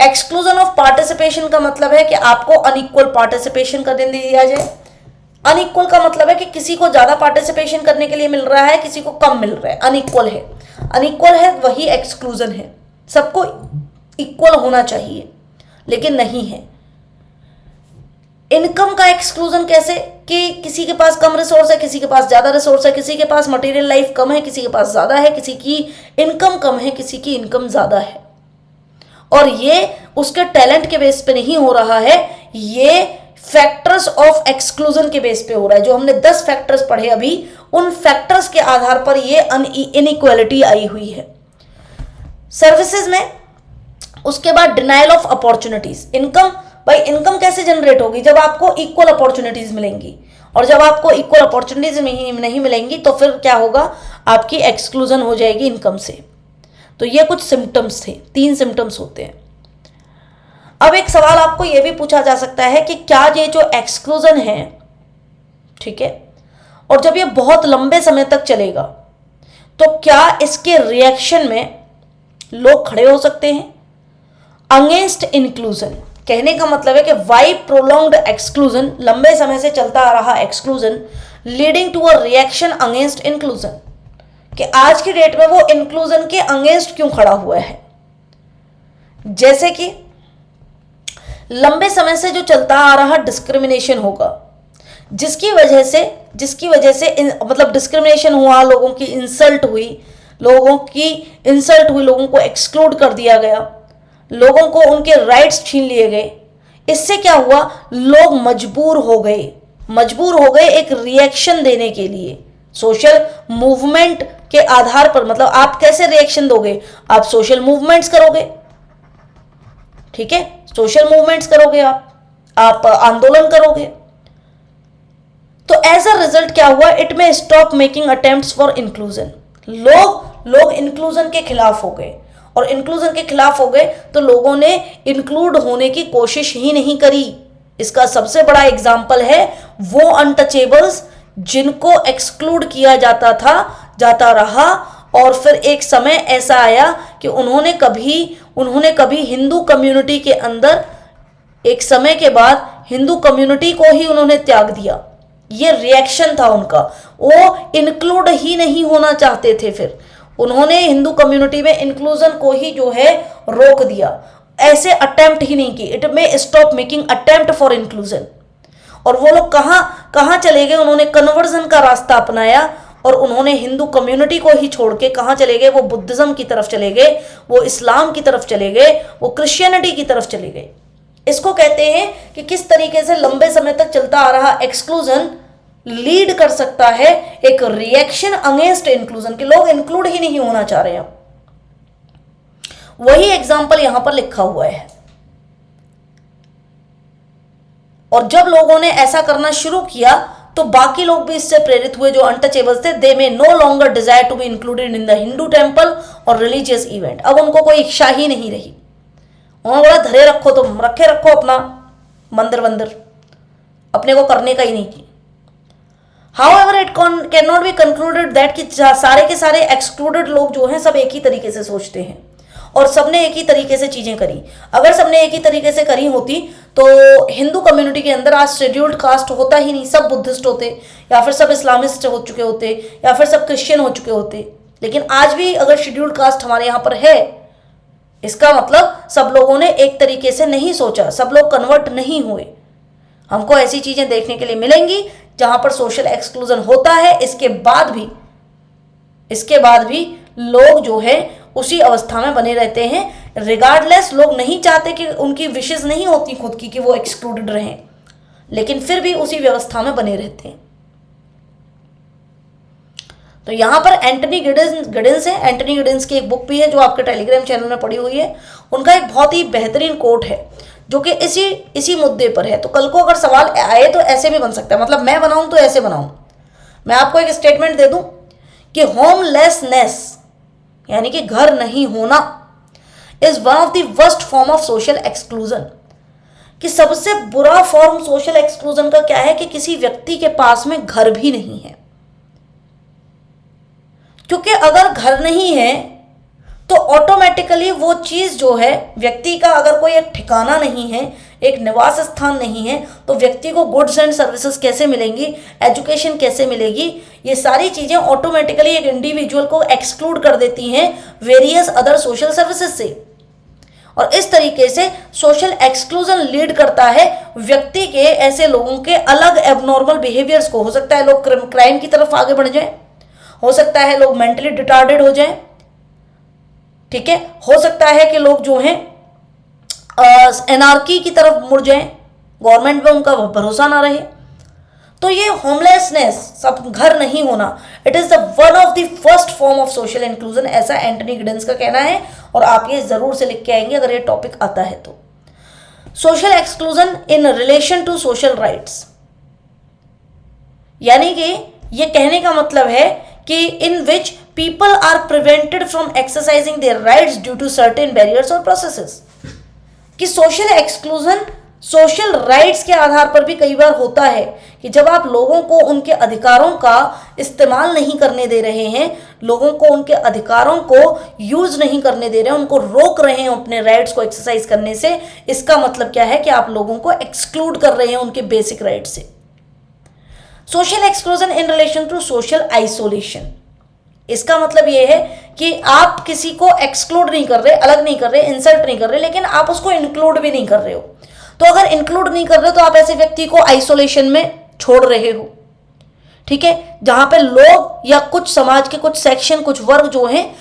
एक्सक्लूजन ऑफ पार्टिसिपेशन का मतलब है कि आपको अनइक्वल पार्टिसिपेशन करने दिया जाए। अनइक्वल का मतलब है कि किसी को ज्यादा पार्टिसिपेशन करने के लिए मिल रहा है, किसी को कम मिल रहा है, अनइक्वल है। अनइक्वल है वही एक्सक्लूजन है। सबको इक्वल होना चाहिए लेकिन नहीं है। इनकम का एक्सक्लूजन कैसे, कि किसी के पास कम रिसोर्स है, किसी के पास ज्यादा रिसोर्स है, किसी के पास मटेरियल लाइफ कम है, किसी के पास ज्यादा है, किसी की इनकम कम है, किसी की इनकम ज्यादा है। और ये उसके टैलेंट के बेस पे नहीं हो रहा है, ये फैक्टर्स ऑफ एक्सक्लूजन के बेस पे हो रहा है। जो हमने 10 फैक्टर्स पढ़े अभी, उन फैक्टर्स के आधार पर ये इनइक्वालिटी आई हुई है। सर्विसेज में उसके बाद डिनायल ऑफ अपॉर्चुनिटीज। इनकम, भाई इनकम कैसे जनरेट होगी, जब आपको इक्वल अपॉर्चुनिटीज मिलेंगी, और जब आपको इक्वल अपॉर्चुनिटीज नहीं मिलेंगी तो फिर क्या होगा, आपकी एक्सक्लूजन हो जाएगी इनकम से। तो ये कुछ सिम्टम्स थे, 3 सिम्टम्स होते हैं। अब एक सवाल आपको यह भी पूछा जा सकता है कि क्या ये जो एक्सक्लूजन है, ठीक है, और जब ये बहुत लंबे समय तक चलेगा तो क्या इसके रिएक्शन में लोग खड़े हो सकते हैं अगेंस्ट इंक्लूजन। कहने का मतलब है कि वाई प्रोलॉन्ग्ड एक्सक्लूजन, लंबे समय से चलता आ रहा exclusion leading to a reaction against inclusion, कि आज की डेट में वो इंक्लूजन के अगेंस्ट क्यों खड़ा हुआ है। जैसे कि लंबे समय से जो चलता आ रहा डिस्क्रिमिनेशन होगा, जिसकी वजह से मतलब डिस्क्रिमिनेशन हुआ, लोगों की इंसल्ट हुई, लोगों को एक्सक्लूड कर दिया गया, लोगों को उनके राइट्स छीन लिए गए। इससे क्या हुआ, लोग मजबूर हो गए एक रिएक्शन देने के लिए। सोशल मूवमेंट के आधार पर, मतलब आप कैसे रिएक्शन दोगे, आप सोशल मूवमेंट्स करोगे, ठीक है, सोशल मूवमेंट्स करोगे, आप आंदोलन करोगे। तो एज अ रिजल्ट क्या हुआ, इट में stop making attempts for inclusion. लोग इंक्लूजन के खिलाफ हो गए, और इंक्लूजन के खिलाफ हो गए तो लोगों ने इंक्लूड होने की कोशिश ही नहीं करी। इसका सबसे बड़ा एग्जाम्पल है वो अनटचेबल्स जिनको एक्सक्लूड किया जाता रहा, और फिर एक समय ऐसा आया कि उन्होंने कभी हिंदू कम्युनिटी के अंदर, एक समय के बाद हिंदू कम्युनिटी को ही उन्होंने त्याग दिया। ये रिएक्शन था उनका, वो इंक्लूड ही नहीं होना चाहते थे, फिर उन्होंने हिंदू कम्युनिटी में इंक्लूजन को ही जो है रोक दिया, ऐसे अटेम्प्ट ही नहीं की। इट में stop making attempt for inclusion. और वो लोग कहां चले गए, उन्होंने कन्वर्जन का रास्ता अपनाया, और उन्होंने हिंदू कम्युनिटी को ही छोड़ के कहां चले गए, वो बुद्धिज्म की तरफ चले गए, वो इस्लाम की तरफ चले गए, वो क्रिश्चियनिटी की तरफ चले गए। इसको कहते हैं कि किस तरीके से लंबे समय तक चलता आ रहा एक्सक्लूजन लीड कर सकता है एक रिएक्शन अगेंस्ट इंक्लूजन, के लोग इंक्लूड ही नहीं होना चाह रहे हैं। वही एग्जाम्पल यहां पर लिखा हुआ है। और जब लोगों ने ऐसा करना शुरू किया तो बाकी लोग भी इससे प्रेरित हुए, जो अनटचेबल्स थे। They may no longer desire to be included in the Hindu temple और रिलीजियस इवेंट। अब उनको कोई इच्छा ही नहीं रही। उन्होंने बोला धरे रखो, तुम रखो अपना मंदिर, अपने को करने का ही नहीं की। However, it cannot be concluded that कि सारे के सारे एक्सक्लूडेड लोग जो हैं सब एक ही तरीके से सोचते हैं और सबने एक ही तरीके से चीजें करी। अगर सबने एक ही तरीके से करी होती तो हिंदू कम्युनिटी के अंदर आज शेड्यूल्ड कास्ट होता ही नहीं, सब बुद्धिस्ट होते, या फिर सब इस्लामिस्ट हो चुके होते, या फिर सब क्रिश्चियन हो चुके होते। लेकिन आज भी अगर शेड्यूल्ड कास्ट हमारे यहाँ पर है, इसका मतलब सब लोगों ने एक तरीके से नहीं सोचा, सब लोग कन्वर्ट नहीं हुए। हमको ऐसी चीजें देखने के लिए मिलेंगी जहां पर सोशल एक्सक्लूजन होता है, इसके बाद भी लोग जो है उसी अवस्था में बने रहते हैं। रिगार्डलेस, लोग नहीं चाहते कि उनकी विशेष नहीं होती खुद की कि वो एक्सक्लूडेड रहें, लेकिन फिर भी उसी व्यवस्था में बने रहते हैं। तो यहां पर एंटनी गिडेंस है। एंटनी गिडेंस की एक बुक भी है जो आपके टेलीग्राम चैनल में पड़ी हुई है। उनका एक बहुत ही बेहतरीन कोट है जो कि इसी मुद्दे पर है। तो कल को अगर सवाल आए तो ऐसे भी बन सकता है, मतलब मैं बनाऊं तो ऐसे बनाऊं। मैं आपको एक स्टेटमेंट दे दूं कि होमलेसनेस यानी कि घर नहीं होना is one of the worst form of social exclusion. कि सबसे बुरा फॉर्म सोशल एक्सक्लूजन का क्या है कि किसी व्यक्ति के पास में घर भी नहीं है। क्योंकि अगर घर नहीं है तो ऑटोमेटिकली वो चीज जो है, व्यक्ति का अगर कोई एक ठिकाना नहीं है, एक निवास स्थान नहीं है, तो व्यक्ति को गुड्स एंड सर्विसेज कैसे मिलेंगी, एजुकेशन कैसे मिलेगी, ये सारी चीजें ऑटोमेटिकली एक इंडिविजुअल को एक्सक्लूड कर देती हैं वेरियस अदर सोशल सर्विसेज से। और इस तरीके से सोशल एक्सक्लूजन लीड करता है व्यक्ति के ऐसे लोगों के अलग एबनॉर्मल बिहेवियर्स को। हो सकता है लोग क्राइम की तरफ आगे बढ़ जाएं, हो सकता है लोग मेंटली रिटार्डेड हो जाएं, ठीक है, हो सकता है कि लोग जो हैं एनार्की की तरफ मुड़ जाएं, गवर्नमेंट पे उनका भरोसा ना रहे। तो ये होमलेसनेस, सब घर नहीं होना, it is the one of the first form of social inclusion, ऐसा एंटनी गिडेंस का कहना है। और आप ये जरूर से लिख के आएंगे अगर ये टॉपिक आता है तो। Social exclusion in relation to social rights, यानी कि ये कहने का मतलब है कि in which people are prevented from exercising their rights due to certain barriers और प्रोसेसेस। कि सोशल एक्सक्लूजन सोशल राइट्स के आधार पर भी कई बार होता है कि जब आप लोगों को उनके अधिकारों का इस्तेमाल नहीं करने दे रहे हैं, लोगों को उनके अधिकारों को यूज नहीं करने दे रहे हैं, उनको रोक रहे हैं अपने राइट्स को एक्सरसाइज करने से, इसका मतलब क्या है कि आप लोगों को एक्सक्लूड कर रहे हैं उनके बेसिक राइट से। Social exclusion in relation to social isolation, इसका मतलब यह है कि आप किसी को एक्सक्लूड नहीं कर रहे, अलग नहीं कर रहे, इंसल्ट नहीं कर रहे, लेकिन आप उसको इंक्लूड भी नहीं कर रहे हो। तो अगर इंक्लूड नहीं कर रहे हो तो आप ऐसे व्यक्ति को आइसोलेशन में छोड़ रहे हो, ठीक है, जहां पे लोग या कुछ समाज के कुछ सेक्शन, कुछ वर्ग जो हैं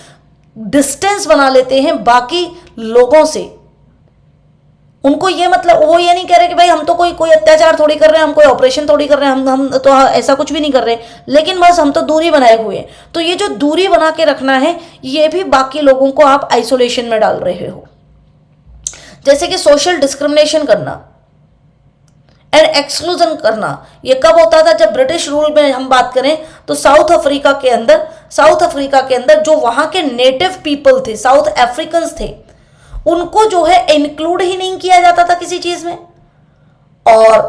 डिस्टेंस बना लेते हैं बाकी लोगों से। उनको ये मतलब, वो ये नहीं कह रहे कि भाई हम तो कोई अत्याचार थोड़ी कर रहे हैं, हम कोई ऑपरेशन थोड़ी कर रहे हैं, हम तो ऐसा कुछ भी नहीं कर रहे, लेकिन बस हम तो दूरी बनाए हुए हैं। तो ये जो दूरी बना के रखना है, ये भी बाकी लोगों को आप आइसोलेशन में डाल रहे हो। जैसे कि सोशल डिस्क्रिमिनेशन करना एंड एक्सक्लूजन करना, ये कब होता था? जब ब्रिटिश रूल में हम बात करें तो साउथ अफ्रीका के अंदर जो वहां के नेटिव पीपल थे, साउथ अफ्रीकन्स थे, उनको जो है इंक्लूड ही नहीं किया जाता था किसी चीज में, और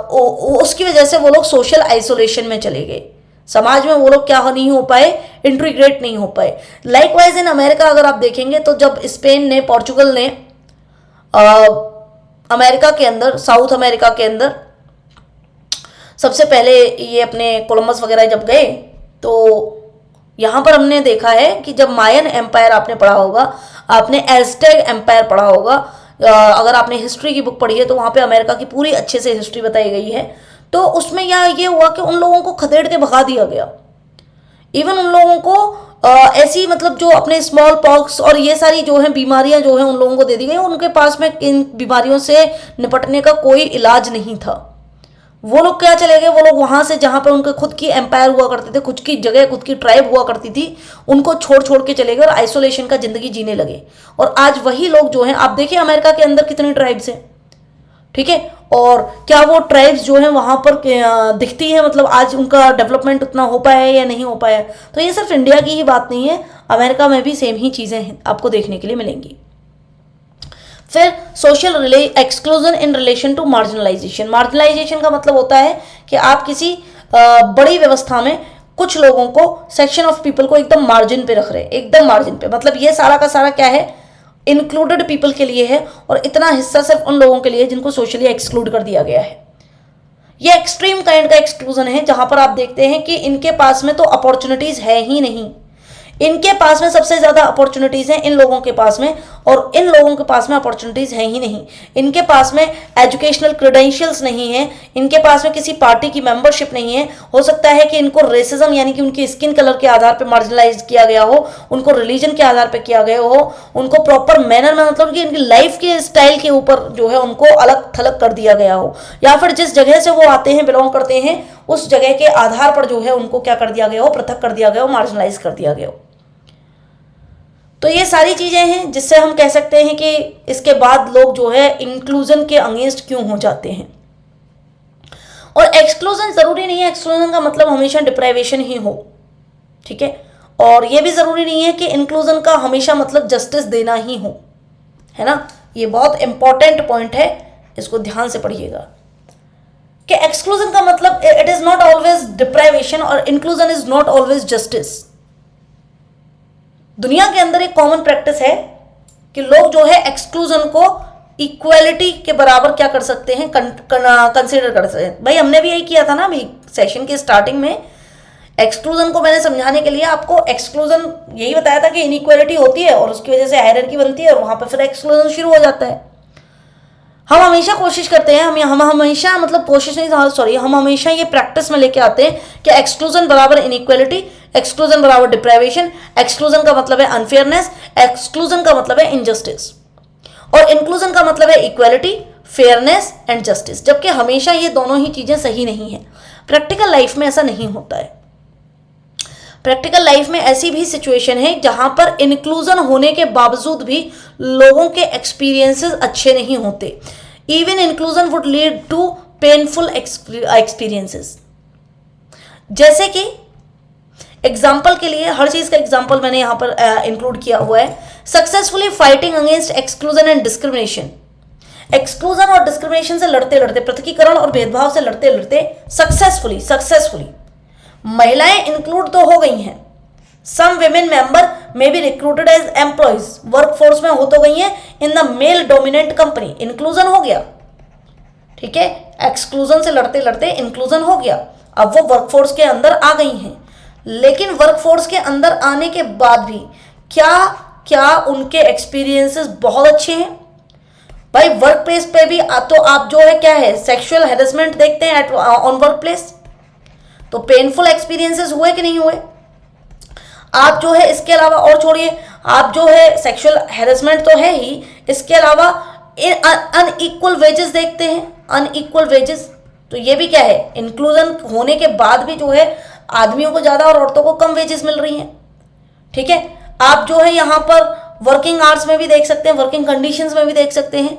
उसकी वजह से वो लोग सोशल आइसोलेशन में चले गए। समाज में वो लोग क्या नहीं हो पाए, इंटीग्रेट नहीं हो पाए। लाइकवाइज इन अमेरिका अगर आप देखेंगे तो जब स्पेन ने, पोर्चुगल ने अमेरिका के अंदर, साउथ अमेरिका के अंदर सबसे पहले ये अपने कोलंबस वगैरह जब गए, तो यहाँ पर हमने देखा है कि जब मायन एम्पायर आपने पढ़ा होगा, आपने एज़टेक एम्पायर पढ़ा होगा, अगर आपने हिस्ट्री की बुक पढ़ी है तो वहाँ पे अमेरिका की पूरी अच्छे से हिस्ट्री बताई गई है। तो उसमें ये हुआ कि उन लोगों को खदेड़ के भगा दिया गया। इवन उन लोगों को ऐसी, मतलब जो अपने स्मॉल पॉक्स और ये सारी जो हैं बीमारियां जो हैं उन लोगों को दे दी गई। उनके पास में इन बीमारियों से निपटने का कोई इलाज नहीं था। वो लोग क्या चले गए, वो लोग वहां से जहां पे उनके खुद की एम्पायर हुआ करते थे, खुद की जगह, खुद की ट्राइब हुआ करती थी, उनको छोड़ के चले गए और आइसोलेशन का जिंदगी जीने लगे। और आज वही लोग जो हैं, आप देखिए अमेरिका के अंदर कितनी ट्राइब्स हैं, ठीक है, और क्या वो ट्राइब्स जो हैं वहां पर दिखती है, मतलब आज उनका डेवलपमेंट उतना हो पाया है या नहीं हो पाया। तो ये सिर्फ इंडिया की ही बात नहीं है, अमेरिका में भी सेम ही चीजें आपको देखने के लिए मिलेंगी। फिर social exclusion in relation to marginalisation. Marginalisation का मतलब होता है कि आप किसी बड़ी व्यवस्था में कुछ लोगों को, सेक्शन ऑफ पीपल को एकदम मार्जिन पे रख रहे हैं, एकदम मार्जिन पे। मतलब ये सारा का सारा क्या है, इंक्लूडेड पीपल के लिए है, और इतना हिस्सा सिर्फ उन लोगों के लिए जिनको सोशली एक्सक्लूड कर दिया गया है। ये एक्सट्रीम काइंड का एक्सक्लूजन है, जहां पर आप देखते हैं कि इनके पास में तो अपॉर्चुनिटीज है ही नहीं। इनके पास में सबसे ज़्यादा अपॉर्चुनिटीज़ हैं इन लोगों के पास में, और इन लोगों के पास में अपॉर्चुनिटीज़ हैं ही नहीं। इनके पास में एजुकेशनल क्रेडेंशियल्स नहीं है, इनके पास में किसी पार्टी की मेंबरशिप नहीं है। हो सकता है कि इनको रेसिज्म यानी कि उनकी स्किन कलर के आधार पर मार्जिनलाइज किया गया हो, उनको रिलीजन के आधार पर किया गया हो, उनको प्रॉपर मैनर में मतलब कि इनकी लाइफ के स्टाइल के ऊपर जो है उनको अलग थलग कर दिया गया हो, या फिर जिस जगह से वो आते हैं, बिलोंग करते हैं, उस जगह के आधार पर जो है उनको क्या कर दिया गया हो, पृथक कर दिया गया हो, मार्जिनलाइज कर दिया गया हो। तो ये सारी चीजें हैं जिससे हम कह सकते हैं कि इसके बाद लोग जो है इंक्लूजन के अगेंस्ट क्यों हो जाते हैं। और एक्सक्लूजन जरूरी नहीं है, एक्सक्लूजन का मतलब हमेशा डिप्राइवेशन ही हो, ठीक है। और ये भी जरूरी नहीं है कि इंक्लूजन का हमेशा मतलब जस्टिस देना ही हो, है ना। ये बहुत इंपॉर्टेंट पॉइंट है, इसको ध्यान से पढ़िएगा कि एक्सक्लूजन का मतलब it is not always deprivation और inclusion is not always justice. दुनिया के अंदर एक कॉमन प्रैक्टिस है कि लोग जो है एक्सक्लूजन को इक्वालिटी के बराबर क्या कर सकते हैं, कंसिडर कर सकते हैं। भाई हमने भी यही किया था ना अभी सेशन के स्टार्टिंग में, एक्सक्लूजन को मैंने समझाने के लिए आपको एक्सक्लूजन यही बताया था कि इनइक्वालिटी होती है और उसकी वजह से हायरार्की बनती है और वहां पर फिर एक्सक्लूजन शुरू हो जाता है। हम हमेशा कोशिश करते हैं, हम हमेशा मतलब कोशिश नहीं, सॉरी, हम हमेशा ये प्रैक्टिस में लेके आते हैं कि एक्सक्लूजन बराबर इनइक्वालिटी, एक्सक्लूजन बराबर डिप्राइवेशन, एक्सक्लूजन का मतलब है अनफेयरनेस, एक्सक्लूजन का मतलब है इनजस्टिस, और इंक्लूजन का मतलब है इक्वालिटी, फेयरनेस एंड जस्टिस। जबकि हमेशा ये दोनों ही चीजें सही नहीं है। प्रैक्टिकल लाइफ में ऐसा नहीं होता है। प्रैक्टिकल लाइफ में ऐसी भी सिचुएशन है जहां पर इंक्लूजन होने के बावजूद भी लोगों के एक्सपीरियंसेस अच्छे नहीं होते। Even inclusion would lead to painful experiences. जैसे कि एग्जाम्पल के लिए, हर चीज का एग्जाम्पल मैंने यहां पर इंक्लूड किया हुआ है। Successfully fighting against exclusion and discrimination. Exclusion और डिस्क्रिमिनेशन से लड़ते लड़ते, पृथकीकरण और भेदभाव से लड़ते लड़ते सक्सेसफुली महिलाएं इंक्लूड तो हो गई हैं। Some women member may be recruited as employees, workforce में हो तो गई हैं in the male dominant company. Inclusion हो गया, ठीक है। एक्सक्लूजन से लड़ते लड़ते इंक्लूजन हो गया, अब वो वर्कफोर्स के अंदर आ गई हैं। लेकिन वर्कफोर्स के अंदर आने के बाद भी क्या उनके एक्सपीरियंसेस बहुत अच्छे हैं? भाई वर्क प्लेस पे भी तो आप जो है क्या है, सेक्सुअल हैरेसमेंट देखते हैं ऑन वर्क प्लेस, तो पेनफुल एक्सपीरियंसेस हुए कि नहीं हुए? आप जो है इसके अलावा, और छोड़िए, आप जो है सेक्सुअल हैरेसमेंट तो है ही, इसके अलावा अनइक्वल वेजेस देखते हैं, अनइक्वल वेजेस। तो ये भी क्या है, इंक्लूजन होने के बाद भी जो है आदमियों को ज्यादा और औरतों को कम वेजेस मिल रही हैं, ठीक है। आप जो है यहां पर वर्किंग आवर्स में भी देख सकते हैं, वर्किंग कंडीशंस में भी देख सकते हैं।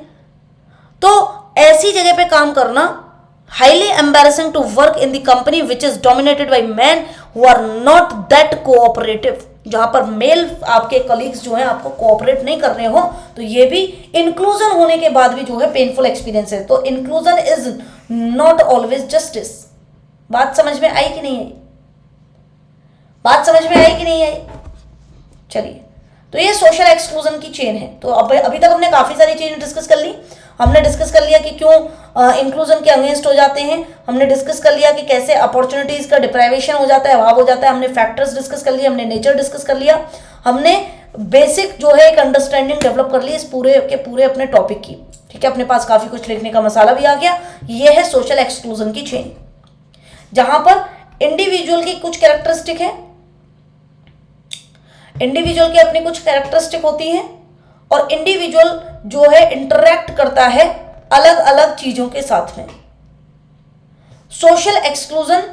तो ऐसी जगह पे काम करना, highly embarrassing to work in the company which is dominated by men who are not that cooperative। जहां पर मेल आपके कलीग्स जो हैं आपको कोऑपरेट नहीं कर रहे हो, तो ये भी इंक्लूजन होने के बाद भी जो है पेनफुल एक्सपीरियंस है। तो inclusion is not always justice. बात समझ में आई कि नहीं आई? बात समझ में आई कि नहीं आई? चलिए, तो ये सोशल एक्सक्लूजन की चेन है। तो अब अभी तक हमने काफी सारी चीजें डिस्कस कर ली। हमने डिस्कस कर लिया कि क्यों इंक्लूजन के अगेंस्ट हो जाते हैं, हमने डिस्कस कर लिया कि कैसे अपॉर्चुनिटीज का डिप्राइवेशन हो जाता है, अभाव हो जाता है, हमने फैक्टर्स डिस्कस कर लिए, हमने नेचर डिस्कस कर लिया, हमने बेसिक जो है एक अंडरस्टैंडिंग डेवलप कर ली इस पूरे के पूरे अपने टॉपिक की, ठीक है। अपने पास काफी कुछ लिखने का मसाला भी आ गया। ये है सोशल एक्सक्लूजन की चेन, जहां पर इंडिविजुअल की कुछ कैरेक्टरिस्टिक है, इंडिविजुअल की अपनी कुछ कैरेक्टरिस्टिक होती हैं, और इंडिविजुअल जो है इंटरैक्ट करता है अलग अलग चीजों के साथ में। सोशल एक्सक्लूजन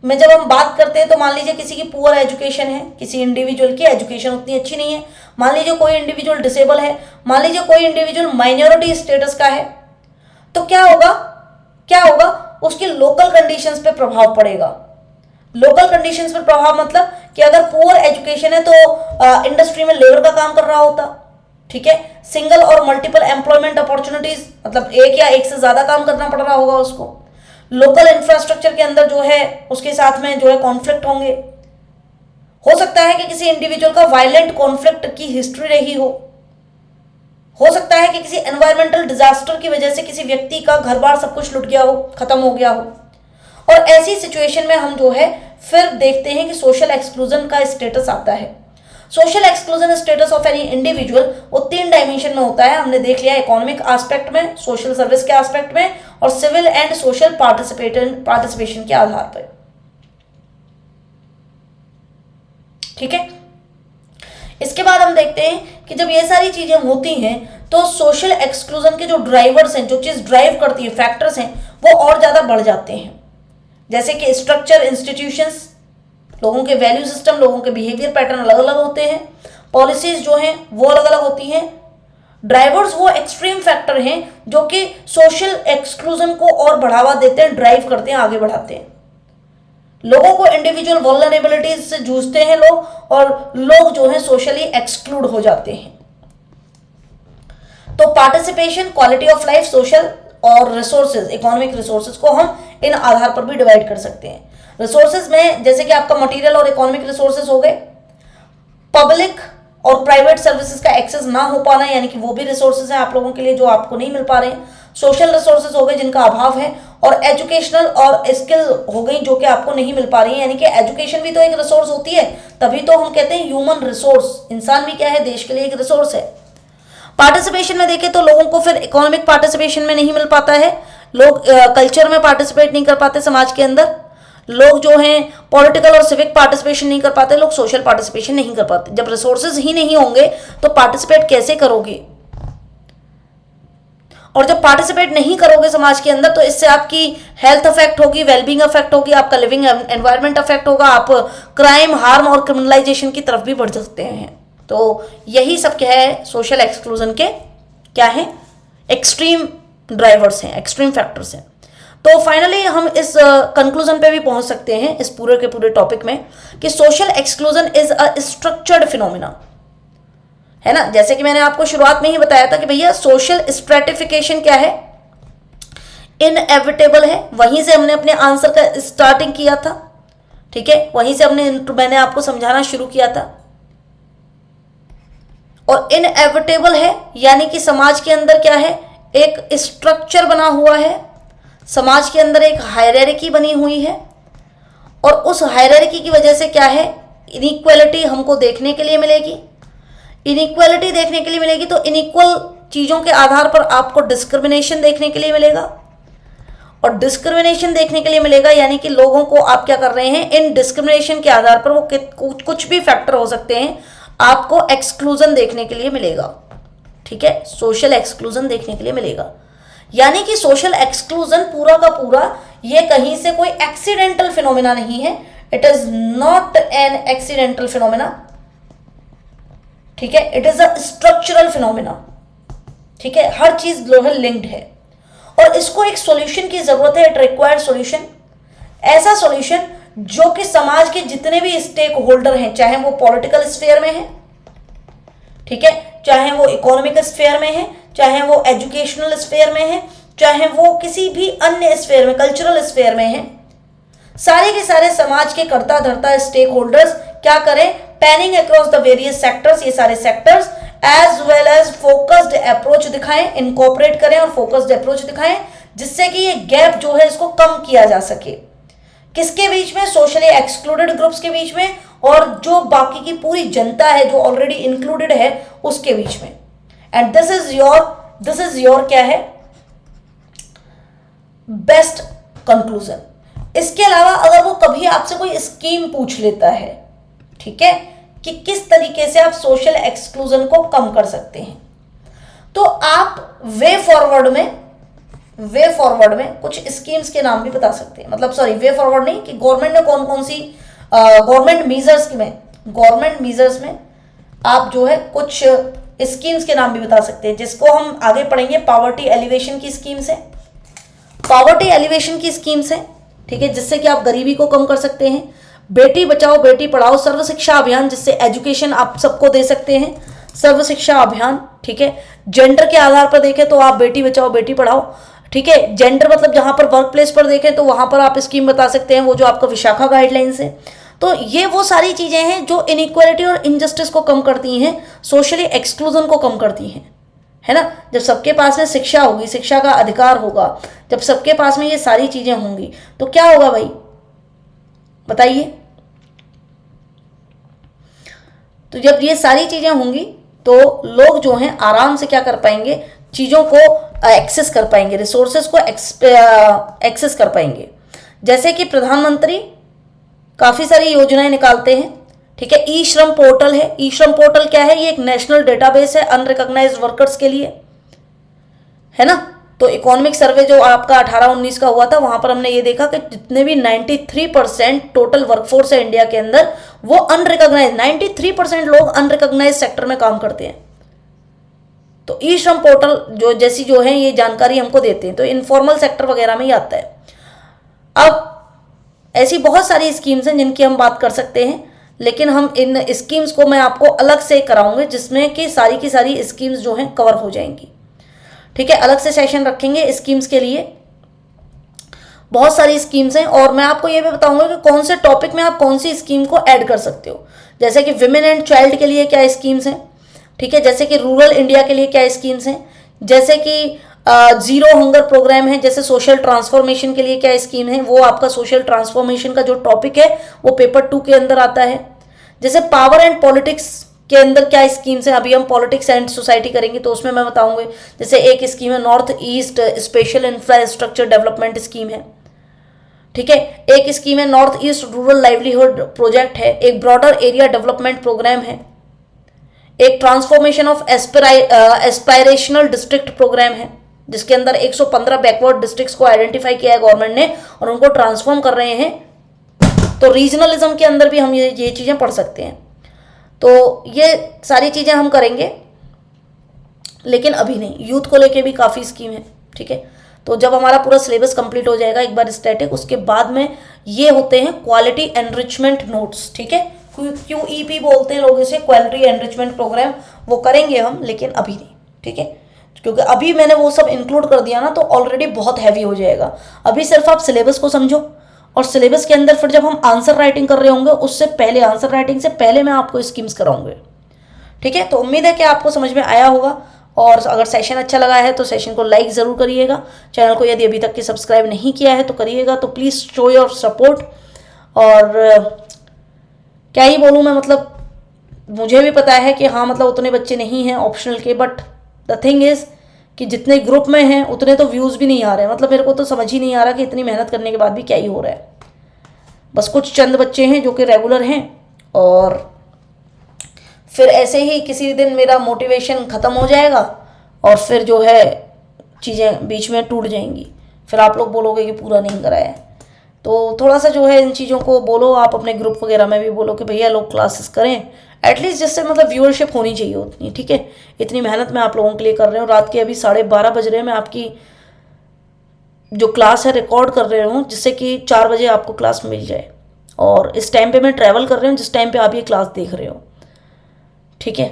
में जब हम बात करते हैं तो मान लीजिए किसी की पुअर एजुकेशन है, किसी इंडिविजुअल की एजुकेशन उतनी अच्छी नहीं है, मान लीजिए कोई इंडिविजुअल डिसेबल है, मान लीजिए कोई इंडिविजुअल माइनॉरिटी स्टेटस का है, तो क्या होगा उसकी लोकल कंडीशंस पे प्रभाव पड़ेगा। लोकल कंडीशंस पर प्रभाव मतलब कि अगर पुअर एजुकेशन है तो इंडस्ट्री में लेबर का काम कर रहा होता, ठीक है। सिंगल और मल्टीपल एम्प्लॉयमेंट अपॉर्चुनिटीज, मतलब एक या एक से ज्यादा काम करना पड़ रहा होगा उसको। लोकल इंफ्रास्ट्रक्चर के अंदर जो है उसके साथ में जो है कॉन्फ्लिक्ट होंगे। हो सकता है कि किसी इंडिविजुअल का वायलेंट कॉन्फ्लिक्ट की हिस्ट्री रही हो सकता है कि किसी एनवायरमेंटल डिजास्टर की वजह से किसी व्यक्ति का घर बार सब कुछ लुट गया हो, खत्म हो गया हो। और ऐसी सिचुएशन में हम जो है फिर देखते हैं कि सोशल एक्सक्लूजन का स्टेटस आता है। Social exclusion status of any individual वो 3 डायमेंशन में होता है, हमने देख लिया, इकोनॉमिक एस्पेक्ट में, सोशल सर्विस के एस्पेक्ट में और सिविल एंड सोशल पार्टिसिपेशन के आधार पर। ठीक है, इसके बाद हम देखते हैं कि जब ये सारी चीजें होती हैं तो सोशल एक्सक्लूजन के जो ड्राइवर्स हैं, जो चीज ड्राइव करती है, फैक्टर्स हैं, वो और ज्यादा बढ़ जाते हैं। जैसे कि स्ट्रक्चर, इंस्टीट्यूशंस, लोगों के वैल्यू सिस्टम, लोगों के बिहेवियर पैटर्न अलग अलग होते हैं, पॉलिसीज जो हैं वो अलग अलग होती हैं। ड्राइवर्स वो एक्सट्रीम फैक्टर हैं जो कि सोशल एक्सक्लूजन को और बढ़ावा देते हैं, ड्राइव करते हैं, आगे बढ़ाते हैं। लोगों को इंडिविजुअल वल्नरेबिलिटीज से जूझते हैं लोग, और लोग जो है सोशली एक्सक्लूड हो जाते हैं। तो participation, quality of life, social और रिसोर्सेज, इकोनॉमिक रिसोर्सेज को हम इन आधार पर भी डिवाइड कर सकते हैं। रिसोर्सेज में जैसे कि आपका मटेरियल और इकोनॉमिक रिसोर्सेज हो गए, पब्लिक और प्राइवेट सर्विसेज का एक्सेस ना हो पाना, यानी कि वो भी रिसोर्सेज हैं आप लोगों के लिए जो आपको नहीं मिल पा रहे हैं। सोशल रिसोर्सेज हो गए जिनका अभाव है, और एजुकेशनल और स्किल हो गई जो कि आपको नहीं मिल पा रही है, यानी कि एजुकेशन भी तो एक रिसोर्स होती है, तभी तो हम कहते हैं ह्यूमन रिसोर्स। इंसान भी क्या है, देश के लिए एक रिसोर्स है। पार्टिसिपेशन में देखें तो लोगों को फिर इकोनॉमिक पार्टिसिपेशन में नहीं मिल पाता है, लोग कल्चर में पार्टिसिपेट नहीं कर पाते, समाज के अंदर लोग जो हैं पॉलिटिकल और सिविक पार्टिसिपेशन नहीं कर पाते, लोग सोशल पार्टिसिपेशन नहीं कर पाते। जब रिसोर्सेज ही नहीं होंगे तो पार्टिसिपेट कैसे करोगे? और जब पार्टिसिपेट नहीं करोगे समाज के अंदर तो इससे आपकी हेल्थ अफेक्ट होगी, वेलबींग अफेक्ट होगी, आपका लिविंग एनवायरनमेंट अफेक्ट होगा, आप क्राइम, हार्म और क्रिमिनलाइजेशन की तरफ भी बढ़ सकते हैं। तो यही सब क्या है, सोशल एक्सक्लूजन के क्या है, एक्सट्रीम ड्राइवर्स हैं, एक्सट्रीम फैक्टर्स हैं। तो फाइनली हम इस कंक्लूजन पे भी पहुंच सकते हैं इस पूरे के पूरे टॉपिक में कि social exclusion is a structured phenomena, है ना। जैसे कि मैंने आपको शुरुआत में ही बताया था कि भैया सोशल स्ट्रेटिफिकेशन क्या है, इनएविटेबल है। वहीं से हमने अपने आंसर का स्टार्टिंग किया था, ठीक है, वहीं से मैंने आपको समझाना शुरू किया था। और इनएविटेबल है यानी कि समाज के अंदर क्या है, एक स्ट्रक्चर बना हुआ है, समाज के अंदर एक हायरार्की बनी हुई है, और उस हायरार्की की वजह से क्या है, इनइक्वालिटी हमको देखने के लिए मिलेगी। इनइक्वालिटी देखने के लिए मिलेगी तो इनइक्वल चीज़ों के आधार पर आपको डिस्क्रिमिनेशन देखने के लिए मिलेगा, और डिस्क्रिमिनेशन देखने के लिए मिलेगा यानी कि लोगों को आप क्या कर रहे हैं, इन डिस्क्रिमिनेशन के आधार पर वो कुछ भी फैक्टर हो सकते हैं, आपको एक्सक्लूजन देखने के लिए मिलेगा। ठीक है, सोशल एक्सक्लूजन देखने के लिए मिलेगा। यानी कि सोशल एक्सक्लूजन पूरा का पूरा ये कहीं से कोई एक्सीडेंटल फिनोमिना नहीं है, it is not an accidental phenomena, ठीक है, it is a structural phenomena. ठीक है, हर चीज ग्लोबल लिंक्ड है, और इसको एक सॉल्यूशन की जरूरत है, इट रिक्वायर्ड सॉल्यूशन, ऐसा सॉल्यूशन जो कि समाज के जितने भी स्टेक होल्डर हैं, चाहे वो पॉलिटिकल स्फेयर में है, ठीक है, चाहे वो इकोनॉमिक स्फेयर में है, चाहे वो एजुकेशनल स्फेयर में है, चाहे वो किसी भी अन्य स्फेयर में, कल्चरल स्फेयर में है, सारे के सारे समाज के कर्ता धर्ता स्टेक होल्डर्स क्या करें, panning across the various sectors, ये सारे sectors as well as focused approach दिखाएं, इनकॉर्पोरेट करें और फोकस्ड अप्रोच दिखाएं, जिससे कि ये गैप जो है इसको कम किया जा सके। किसके बीच में, सोशली एक्सक्लूडेड ग्रुप्स के बीच में, और जो बाकी की पूरी जनता है जो ऑलरेडी इंक्लूडेड है उसके बीच में। एंड दिस इज योर क्या है, बेस्ट कंक्लूजन। इसके अलावा अगर वो कभी आपसे कोई स्कीम पूछ लेता है, ठीक है, कि किस तरीके से आप सोशल एक्सक्लूजन को कम कर सकते हैं, तो आप वे फॉरवर्ड में कुछ स्कीम्स के नाम भी बता सकते हैं। मतलब सॉरी, वे फॉरवर्ड नहीं, कि गवर्नमेंट ने कौन कौन सी गवर्नमेंट मीजर्स में आप जो है कुछ स्कीम्स के नाम भी बता सकते हैं, जिसको हम आगे पढ़ेंगे। पॉवर्टी एलिवेशन की स्कीम्स है, ठीक है, जिससे कि आप गरीबी को कम कर सकते हैं। बेटी बचाओ बेटी पढ़ाओ सर्व शिक्षा अभियान, जिससे एजुकेशन आप सबको दे सकते हैं, सर्व शिक्षा अभियान। ठीक है, जेंडर के आधार पर देखें तो आप बेटी बचाओ बेटी पढ़ाओ, ठीक है, जेंडर मतलब जहां पर वर्क प्लेस पर देखें तो वहां पर आप स्कीम बता सकते हैं, वो जो आपका विशाखा गाइडलाइंस है। तो ये वो सारी चीजें हैं जो इनइक्वालिटी और इनजस्टिस को कम करती हैं, सोशली एक्सक्लूजन को कम करती हैं, है ना। जब सबके पास में शिक्षा होगी, शिक्षा का अधिकार होगा, जब सबके पास में ये सारी चीजें होंगी तो क्या होगा भाई, बताइए। तो जब ये सारी चीज़ें होंगी तो लोग जो हैं आराम से क्या कर पाएंगे, चीज़ों को एक्सेस कर पाएंगे, रिसोर्सेज को एक्सेस कर पाएंगे। जैसे कि प्रधानमंत्री काफ़ी सारी योजनाएं निकालते हैं, ठीक है। ई श्रम पोर्टल है। ई श्रम पोर्टल क्या है, ये एक नेशनल डेटाबेस है अनरिकॉग्नाइज्ड वर्कर्स के लिए, है ना। तो इकोनॉमिक सर्वे जो आपका 18-19 का हुआ था, वहां पर हमने ये देखा कि जितने भी 93% टोटल वर्कफोर्स है इंडिया के अंदर, वो अनरिकॉग्नाइज, 93% लोग अनरिकॉग्नाइज सेक्टर में काम करते हैं। तो ई श्रम पोर्टल जो है ये जानकारी हमको देते हैं, तो इनफॉर्मल सेक्टर वगैरह में ही आता है। अब ऐसी बहुत सारी स्कीम्स हैं जिनकी हम बात कर सकते हैं, लेकिन हम इन स्कीम्स को मैं आपको अलग से कराऊंगे, जिसमें कि सारी की सारी स्कीम्स जो हैं कवर हो जाएंगी, ठीक है। अलग से सेशन रखेंगे स्कीम्स के लिए, बहुत सारी स्कीम्स हैं। और मैं आपको ये भी बताऊंगा कि कौन से टॉपिक में आप कौन सी स्कीम को ऐड कर सकते हो। जैसे कि विमेन एंड चाइल्ड के लिए क्या स्कीम्स हैं, ठीक है। जैसे कि रूरल इंडिया के लिए क्या स्कीम्स हैं, जैसे कि जीरो हंगर प्रोग्राम है। जैसे सोशल ट्रांसफॉर्मेशन के लिए क्या स्कीम है, वो आपका सोशल ट्रांसफॉर्मेशन का जो टॉपिक है वो पेपर 2 के अंदर आता है। जैसे पावर एंड पॉलिटिक्स के अंदर क्या स्कीम्स हैं, अभी हम पॉलिटिक्स एंड सोसाइटी करेंगे तो उसमें मैं बताऊंगी। जैसे एक स्कीम है north east special infrastructure development scheme है, ठीक है। एक स्कीम है north east rural livelihood project है। एक ब्रॉडर एरिया डेवलपमेंट प्रोग्राम है। एक transformation of aspirational district programme है, जिसके अंदर 115 बैकवर्ड डिस्ट्रिक्ट्स को आइडेंटिफाई किया है गवर्नमेंट ने और उनको ट्रांसफॉर्म कर रहे हैं। तो रीजनलिज्म के अंदर भी हम ये चीज़ें पढ़ सकते हैं। तो ये सारी चीज़ें हम करेंगे, लेकिन अभी नहीं। यूथ को लेके भी काफ़ी स्कीम है, ठीक है। तो जब हमारा पूरा सिलेबस कंप्लीट हो जाएगा एक बार स्टैटिक, उसके बाद में ये होते हैं क्वालिटी एनरिचमेंट नोट्स, ठीक है। QEP बोलते हैं लोग इसे, क्वालिटी एनरिचमेंट प्रोग्राम, वो करेंगे हम, लेकिन अभी नहीं, ठीक है। क्योंकि अभी मैंने वो सब इंक्लूड कर दिया ना तो ऑलरेडी बहुत हैवी हो जाएगा। अभी सिर्फ आप सिलेबस को समझो, और सिलेबस के अंदर फिर जब हम आंसर राइटिंग कर रहे होंगे उससे पहले, आंसर राइटिंग से पहले मैं आपको स्कीम्स कराऊंगे, ठीक है। तो उम्मीद है कि आपको समझ में आया होगा, और अगर सेशन अच्छा लगा है तो सेशन को लाइक ज़रूर करिएगा। चैनल को यदि अभी तक के सब्सक्राइब नहीं किया है तो करिएगा। तो प्लीज़ शो योर सपोर्ट। और क्या ही बोलूँ मैं, मतलब मुझे भी पता है कि हाँ मतलब उतने बच्चे नहीं हैं ऑप्शनल के, बट द थिंग इज़ कि जितने ग्रुप में हैं उतने तो व्यूज़ भी नहीं आ रहे हैं। मतलब मेरे को तो समझ ही नहीं आ रहा कि इतनी मेहनत करने के बाद भी क्या ही हो रहा है। बस कुछ चंद बच्चे हैं जो कि रेगुलर हैं, और फिर ऐसे ही किसी दिन मेरा मोटिवेशन ख़त्म हो जाएगा और फिर जो है चीज़ें बीच में टूट जाएंगी। फिर आप लोग बोलोगे कि पूरा नहीं कराया है। तो थोड़ा सा जो है इन चीज़ों को बोलो, आप अपने ग्रुप वगैरह में भी बोलो कि भैया लोग क्लासेस करें एटलीस्ट, जिससे मतलब व्यूअरशिप होनी चाहिए उतनी, ठीक है। इतनी मेहनत मैं आप लोगों के लिए कर रही हूँ। रात के अभी 12:30 बज रहे हैं, मैं आपकी जो क्लास है रिकॉर्ड कर रही हूँ, जिससे कि 4 बजे आपको क्लास मिल जाए। और इस टाइम पे मैं ट्रैवल कर रही हूँ जिस टाइम पे आप ये क्लास देख रहे हो, ठीक है।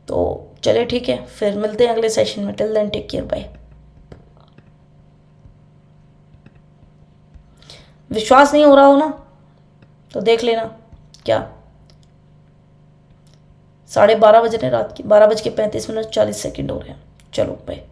तो चलिए ठीक है, फिर मिलते हैं अगले सेशन में। Till then take care, bye. विश्वास नहीं हो रहा हो ना तो देख लेना, क्या 12:30 बज रहे हैं रात की, 12:35 मिनट 40 सेकेंड हो रहे हैं। चलो बाय।